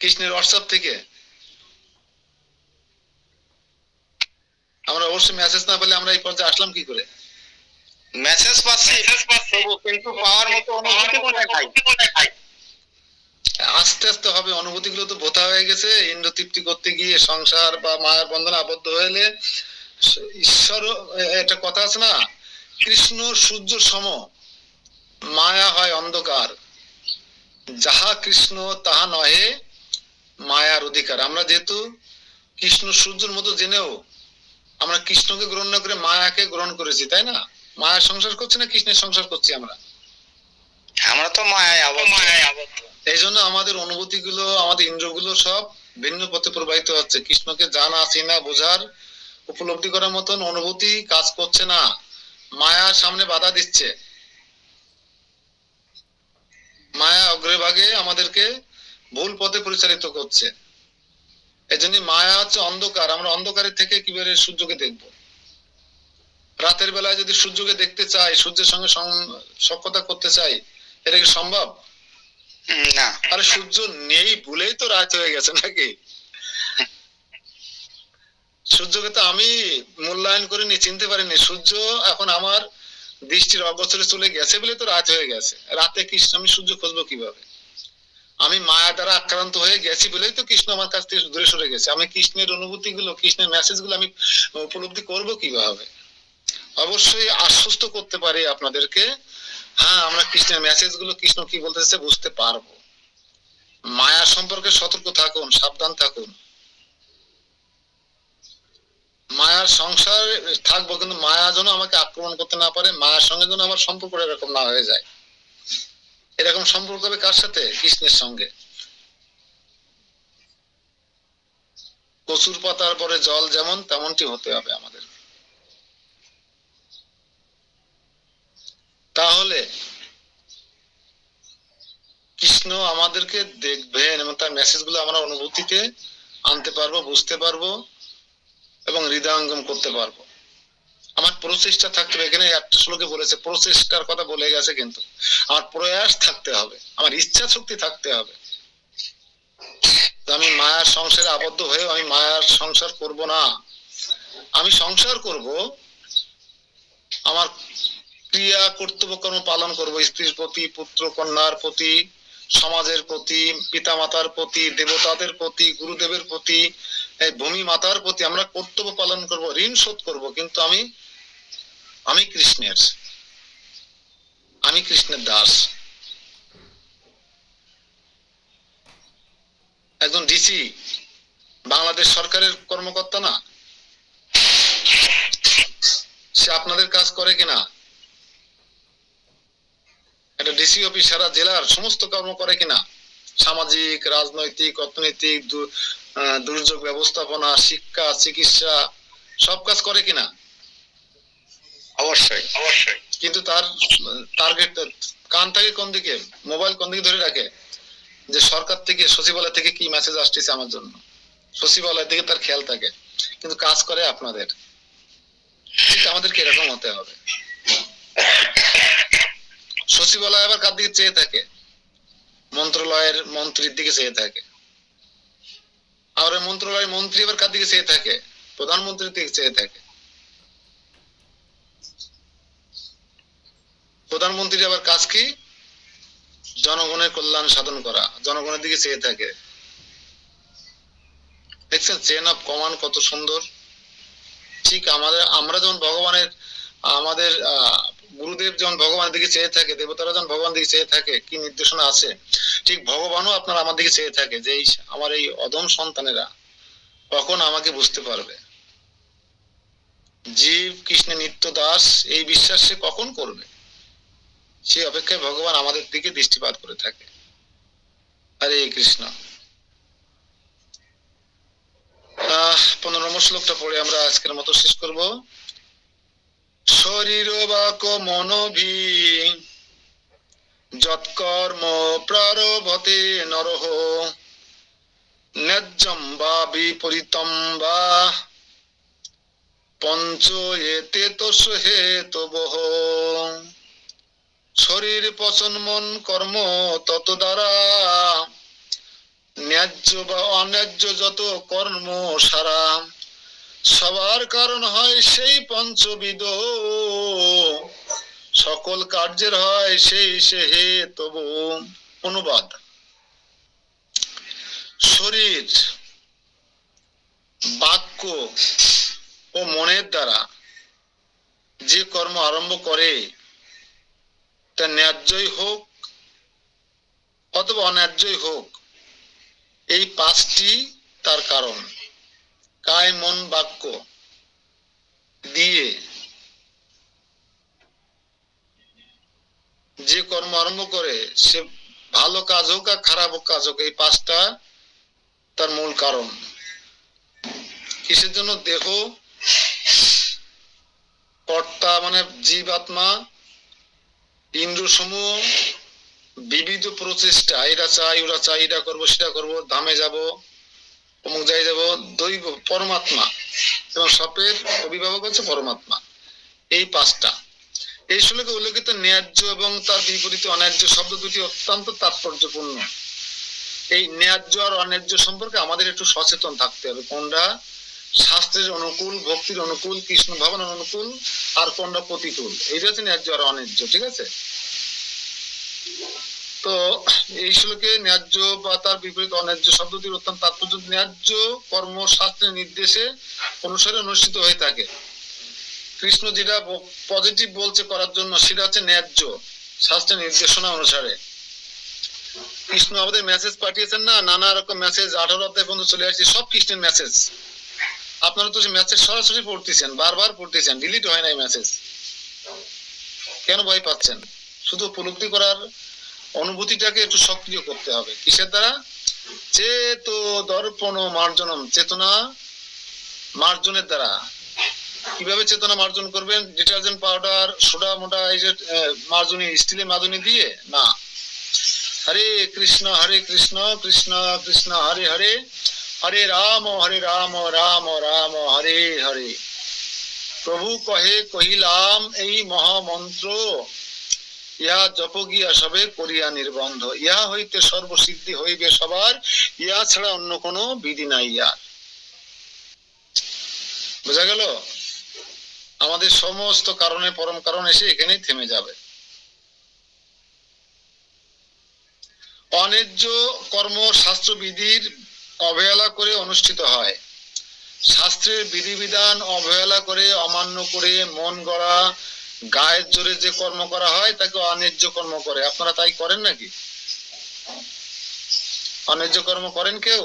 কৃষ্ণের হোয়াটসঅ্যাপ থেকে। আমরা অবশ্যই মেসেজ না পেলে আমরা এই পর্যায়ে আসলাম কি করে? মেসেজ পাচ্ছি কিন্তু পাওয়ার মতো অনুভূতি কোথায়? আস্তে আস্তে হবে। অনুভূতি গুলো তো বোধা হয়ে গেছে। ইন্দ্র তৃপ্তি করতে গিয়ে সংসার বা মায়ের বন্ধনে আবদ্ধ হলে ঈশ্বর, একটা কথা আছে না, কৃষ্ণ সূর্য সম, মায়া হয় অন্ধকার, যাহা কৃষ্ণ তাহা নহে মায়ার অধিকার। আমরা যেহেতু কৃষ্ণ সূর্যের মতো জেনেও আমরা কৃষ্ণকে গ্রহণ না করে মায়াকে গ্রহণ করেছি, তাই না? মায়ার সংসার করছি না কৃষ্ণের সংসার করছি? আমরা তো মায়ায় আবদ্ধ। এই জন্য আমাদের অনুভূতি গুলো, আমাদের ইন্দ্রগুলো সব ভিন্ন পথে প্রবাহিত হচ্ছে। কৃষ্ণকে জানা চিনা বোঝার উপলব্ধি করার মতন অনুভূতি কাজ করছে না, মায়ার সামনে বাধা দিচ্ছে। মায়া অগ্রভাগে আমাদেরকে ভুল পথে পরিচালিত করছে। এই জন্য মায়া হচ্ছে অন্ধকার। আমরা অন্ধকারের থেকে কিভাবে সূর্যকে দেখবো? রাতের বেলায় যদি সূর্যকে দেখতে চাই, সূর্যের সঙ্গে সখ্যতা করতে চাই, এটা কি সম্ভব? না। আরে সূর্য নেই বলেই তো রাত হয়ে গেছে নাকি? সূর্যকে তো আমি মূল্যায়ন করিনি, চিনতে পারিনি। সূর্য এখন আমার দৃষ্টির অগোচরে চলে গেছে বলে তো রাত হয়ে গেছে। রাতে কৃষ্ণ আমি সূর্য খুঁজবো কিভাবে? আমি মায়া দ্বারা আক্রান্ত হয়ে গেছি বলেই তো কৃষ্ণ আমার কাছ থেকে দূরে সরে গেছে। আমি কৃষ্ণের অনুভূতি গুলো, কৃষ্ণের মেসেজ গুলো আমি উপলব্ধি করবো কিভাবে? অবশ্যই আশ্বস্ত করতে পারি আপনাদেরকে, হ্যাঁ আমরা কৃষ্ণের মেসেজ গুলো, কৃষ্ণ কি বলতেছে বুঝতে পারবো। মায়া সম্পর্কে সতর্ক থাকুন, সাবধান থাকুন। মায়ার সংসার থাকবো কিন্তু মায়া যেন আমাকে আক্রমণ করতে না পারে, মায়ার সঙ্গে যেন আমার সম্পর্ক এরকম না হয়ে যায়। এরকম সম্পর্ক হবে কার সাথে? কৃষ্ণের সঙ্গে। কচুর পাতার পরে জল যেমন, তেমনটি হতে হবে আমাদের। তাহলে কৃষ্ণ আমাদেরকে দেখবেন এবং তার মেসেজ গুলো আমরা অনুভূতিতে আনতে পারবো, বুঝতে পারবো এবং হৃদয়ঙ্গম করতে পারবো। আমার প্রচেষ্টা থাকতে হবে। এখানে একটা শ্লোকে বলেছে প্রচেষ্টার কথা বলে গেছে, কিন্তু আমার প্রয়াস থাকতে হবে, আমার ইচ্ছা শক্তি থাকতে হবে। আমি মায়ার সংসারে আবদ্ধ হয়ে আমি মায়ার সংসার করব না। আমি সংসার করব, আমার ক্রিয়া কর্তব্য কর্ম পালন করব, স্ত্রীর প্রতি, পুত্র কন্যার প্রতি, সমাজের প্রতি, পিতা মাতার প্রতি, দেবতাদের প্রতি, গুরুদেবের প্রতি, ভূমি মাতার প্রতি আমরা কর্তব্য পালন করব, ঋণ শোধ করব। কিন্তু আমি কৃষ্ণের দাস। একজন ডিসি বাংলাদেশ সরকারের কর্মকর্তা না, সে আপনাদের কাজ করে কিনা? একটা ডিসি অফিস সারা জেলার সমস্ত কর্ম করে কিনা? সামাজিক, রাজনৈতিক, অর্থনৈতিক, দুর্যোগ ব্যবস্থাপনা, শিক্ষা, চিকিৎসা, সব কাজ করে কিনা? অবশ্যই অবশ্যই। কিন্তু তার টার্গেট, কান থাকে কোন দিকে, মোবাইল কোন দিকে ধরে রাখে, যে সরকার থেকে, সচিবালয় থেকে কি মেসেজ আসতেছে আমার জন্য, সচিবালয় থেকে তার খেয়াল থাকে। কিন্তু কাজ করে আপনাদের। ঠিক আমাদেরকে এরকম হতে হবে। সচিবালয় আবার কার দিকে চেয়ে থাকে? মন্ত্রণালয়ের মন্ত্রীর দিকে চেয়ে থাকে। আর মন্ত্রণালয়ের মন্ত্রী আবার কার দিকে চেয়ে থাকে? প্রধানমন্ত্রীর দিকে চেয়ে থাকে। প্রধানমন্ত্রীর আবার কাজ কি? জনগণের কল্যাণ সাধন করা, জনগণের দিকে চেয়ে থাকে। দেখছেন চেন অফ কমান্ড কত সুন্দর। ঠিক আমরা যেমন ভগবানের, আমাদের গুরুদেব যেমন ভগবানের দিকে চেয়ে থাকে, দেবতারা যেমন ভগবানের দিকে চেয়ে থাকে, কি নির্দেশনা আছে, ঠিক ভগবানও আপনার আমার দিকে চেয়ে থাকে যে আমার এই অধম সন্তানেরা কখন আমাকে বুঝতে পারবে। জীব কৃষ্ণের নিত্য দাস, এই বিশ্বাস সে কখন করবে, সেই অপেক্ষায় ভগবান আমাদের দিকে দৃষ্টিপাত করে থাকে। হরে কৃষ্ণ। 15 নম্বর শ্লোকটা পড়ে আমরা আজকের মতো শেষ করব। শরীর বাক মনোভি যৎকর্ম প্রারভতে নরহ ন্যায্যম বা বিপরীতম বা পঞ্চ এতে তস্য হেতবহ। শরীর পচন মন কর্ম তত দ্বারা ন্যায্য বা অন্যায্য যত কর্ম সারা সবার কারণ হয় সেই পঞ্চবিদ, সকল কার্যের হয় সেই সে হেতব। অনুবাদ: শরীর, বাক্য ও মনের দ্বারা যে কর্ম আরম্ভ করে তা ন্যায্যই হোক অথবা অন্যায্যই হোক, এই পাঁচটি তার কারণ। কায় মন বাক্য দিয়ে যে কর্ম আরম্ভ করে, সে ভালো কাজ হোক আর খারাপ কাজ হোক, এই পাঁচটা তার মূল কারণ। কিসের জন্য? দেহ, কর্তা মানে জীবাত্মা, ইন্দ্র সমূহ, বিবিধ প্রচেষ্টা, এরা চাই ওরা চাই, এটা করবো সেটা করবো, ধামে যাব, অমুক জায়গায় যাব, দৈব পরমাত্মা এবং সবের অভিভাবক হচ্ছে পরমাত্মা। এই পাঁচটা। এই শ্লোকে উল্লেখিত ন্যায্য এবং তার বিপরীতে অন্যায্য শব্দ দুটি অত্যন্ত তাৎপর্যপূর্ণ। এই ন্যায্য আর অন্যায্য সম্পর্কে আমাদের একটু সচেতন থাকতে হবে। কোনটা শাস্ত্রের অনুকূল, ভক্তির অনুকূল, কৃষ্ণ ভাবনার অনুকূল, আর কোনটা প্রতিকূল, এইটা হচ্ছে ন্যায্য আর অন্যায্য। ঠিক আছে? তো এই শ্লোকে ন্যায্য বা তার বিপরীত অন্যায্য শব্দটির অত্যন্ত তাৎপর্য। ন্যায্য কর্ম শাস্ত্রের নির্দেশে অনুসারে অনুষ্ঠিত হয়ে থাকে। কৃষ্ণ যেটা পজিটিভ বলছে করার জন্য, সেটা হচ্ছে ন্যায্য শাস্ত্রের নির্দেশনা অনুসারে। কৃষ্ণ আমাদের মেসেজ পাঠিয়েছেন না, নানা রকম মেসেজ, 18 অধ্যায় পর্যন্ত চলে আসছে, সব কৃষ্ণের মেসেজ। আপনারা তো মেসেজ সরাসরি পড়তেছেন, বারবার পড়তেছেন, ডিলিট হয় নাই মেসেজ। কেন ভয় পাচ্ছেন? শুধু উপলব্ধি করার অনুভূতিটাকে একটু সক্রিয় করতে হবে। কিসের দ্বারা? চেতো দর্পণ মার্জনম, চেতনা মার্জনের দ্বারা। কিভাবে চেতনা মার্জন করবেন? ডিটারজেন্ট পাউডার, সোডা মোটা, এই যে মার্জনী, স্টিলের মার্জনী দিয়ে না। হরে কৃষ্ণ কৃষ্ণ কৃষ্ণ হরে হরে, হরে রাম রাম রাম হরে হরে। প্রভু কহে কহিলাম এই মহামন্ত্র, ইহা জপ গিয়া সবে করিয়া নির্বন্ধ, ইহা হইতে সর্বসিদ্ধি হইবে সবার, ইহা ছাড়া অন্য কোনো বিধি নাই ইয়ার। বোঝা গেল? আমাদের সমস্ত কারণে পরম কারণ এসে এখানেই থেমে যাবে। অন্যায্য কর্ম শাস্ত্রবিধির অবহেলা করে অনুষ্ঠিত হয়। শাস্ত্রের বিধিবিধান অবহেলা করে, অমান্য করে, মন গড়া, গায়ের জোরে যে কর্ম করা হয় তাকে অন্যায্য কর্ম করে। আপনারা তাই করেন নাকি? অন্যায্য কর্ম করেন কেউ?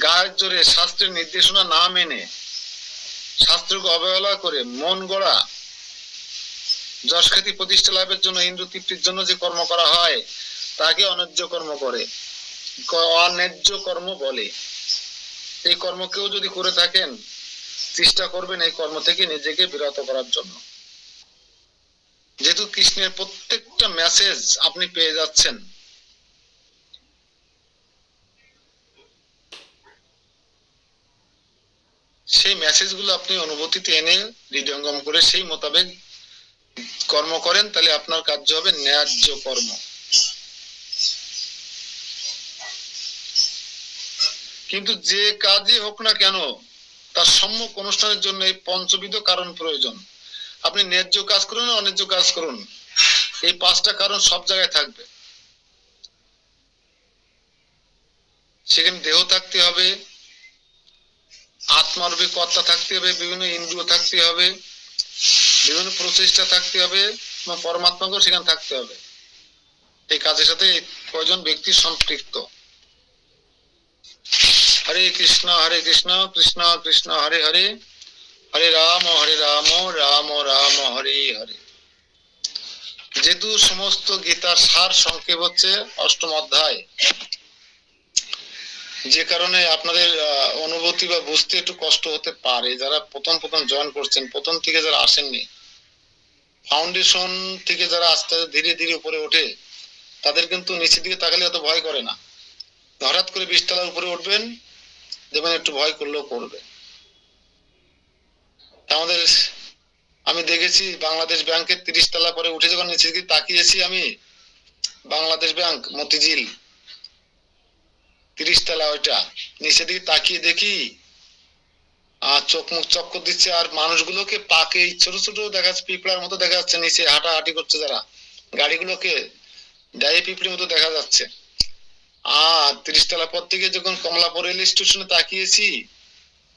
গায়ের জোরে শাস্ত্রের নির্দেশনা না মেনে, শাস্ত্রকে অবহেলা করে, মন গড়া, যশ খ্যাতি প্রতিষ্ঠা লাভের জন্য, ইন্দ্র তৃপ্তির জন্য যে কর্ম করা হয় তাকে অন্যায্য কর্ম করে, অন্যায্য কর্ম বলে। এই কর্ম কেউ যদি করে থাকেন, চেষ্টা করবেন এই কর্ম থেকে নিজেকে বিরত করার জন্য। যেহেতু কৃষ্ণের প্রত্যেকটা মেসেজ আপনি পেয়ে যাচ্ছেন, সেই মেসেজগুলো আপনি অনুভূতিতে এনে হৃদয়ঙ্গম করে সেই মোতাবেক কর্ম করেন, তাহলে আপনার কার্য হবে ন্যায্য কর্ম। কিন্তু যে কাজই হোক না কেন, তার সম্মুখ অনুষ্ঠানের জন্য এই পঞ্চবিধ কারণ প্রয়োজন। আপনি ন্যায্য কাজ করুন, অন্যায্য কাজ করুন, এই পাঁচটা কারণ সব জায়গায় থাকবে। সেখানে দেহ থাকতে হবে, আত্মারূপী কর্তা থাকতে হবে, বিভিন্ন ইন্দ্রিয় থাকতে হবে, বিভিন্ন প্রচেষ্টা থাকতে হবে এবং পরমাত্মাকেও সেখানে থাকতে হবে। এই কাজের সাথে কয়জন ব্যক্তি সম্পৃক্ত। হরে কৃষ্ণ কৃষ্ণ কৃষ্ণ হরে হরে, হরে রাম রাম রাম হরে হরে। যেহেতু সমস্ত গীতার সার সংক্ষেপ হচ্ছে অষ্টম অধ্যায়, যে কারণে আপনাদের অনুভূতি বা বুঝতে একটু কষ্ট হতে পারে। যারা প্রথম প্রথম জয়েন করছেন, প্রথম থেকে যারা আসেননি, ফাউন্ডেশন থেকে যারা আস্তে আস্তে ধীরে ধীরে উপরে ওঠে, তাদের কিন্তু নিচের দিকে তাকালে এত ভয় করে না। হঠাৎ করে 20 তলার উপরে উঠবেন, দেখবেন একটু ভয় করলেও করবে। আমাদের আমি দেখেছি বাংলাদেশ ব্যাংকের 30 তলা পরে উঠে যখন নিচের দিকে তাকিয়েছি, আমি বাংলাদেশ ব্যাংক মতিঝিল 30 তলা, ওইটা নিচের দিকে তাকিয়ে দেখি আর চোখ মুখ চক্কর দিচ্ছে, আর মানুষগুলোকে পাকে ছোট ছোট দেখা যাচ্ছে, পিঁপড়ার মতো দেখা যাচ্ছে, নিচে হাঁটাহাঁটি করছে যারা, গাড়িগুলোকে ডায়ে পিঁপড়ির মতো দেখা যাচ্ছে। আর 30 তলা পর থেকে যখন কমলাপুর রেল স্টেশনে তাকিয়েছি,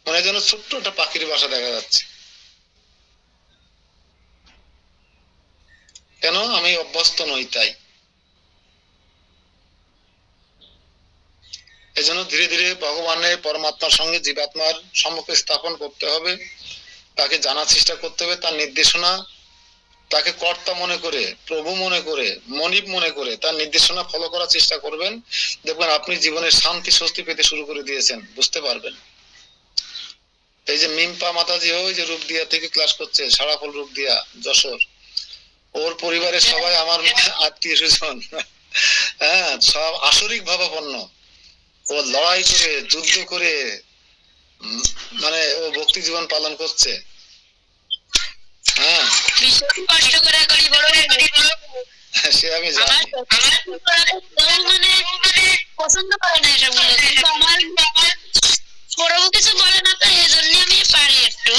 মানে যেন ছোট্ট একটা পাখির বাসা দেখা যাচ্ছে। কেন? আমি অভ্যস্ত নই তাই। এজন্য ধীরে ধীরে ভগবানের পরমাত্মার সঙ্গে জীবাত্মার সম্মুখে স্থাপন করতে হবে, তাকে জানার চেষ্টা করতে হবে, তার নির্দেশনা, তাকে কর্তা মনে করে, প্রভু মনে করে, মনিব মনে করে তার নির্দেশনা ফলো করার চেষ্টা করবেন। দেখবেন আপনি জীবনে শান্তি স্বস্তি পেতে শুরু করে দিয়েছেন, বুঝতে পারবেন। এই যে মিম্পা মাতাজি ওই যে রূপদিয়া থেকে ক্লাস করছে, সারাফল রূপদিয়া যশোর, ওর পরিবারের সবাই আমার আত্মীয় স্বজন। হ্যাঁ, সব আসরিক ভাবাপন্ন। ও লড়াই করে, যুদ্ধ করে, মানে ও ভক্তি জীবন পালন করছে। হ্যাঁ, কষ্ট করে করি বড় সে আমি জানি। মানে পছন্দ করে না এসবগুলো, কিন্তু আমার বড়বু কিছু বলে না, তো এই জন্য আমি পারি একটু।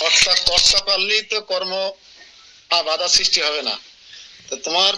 অর্থাৎ কর্তা পারলেই তো কর্ম বাধা সৃষ্টি হবে না। তো তোমার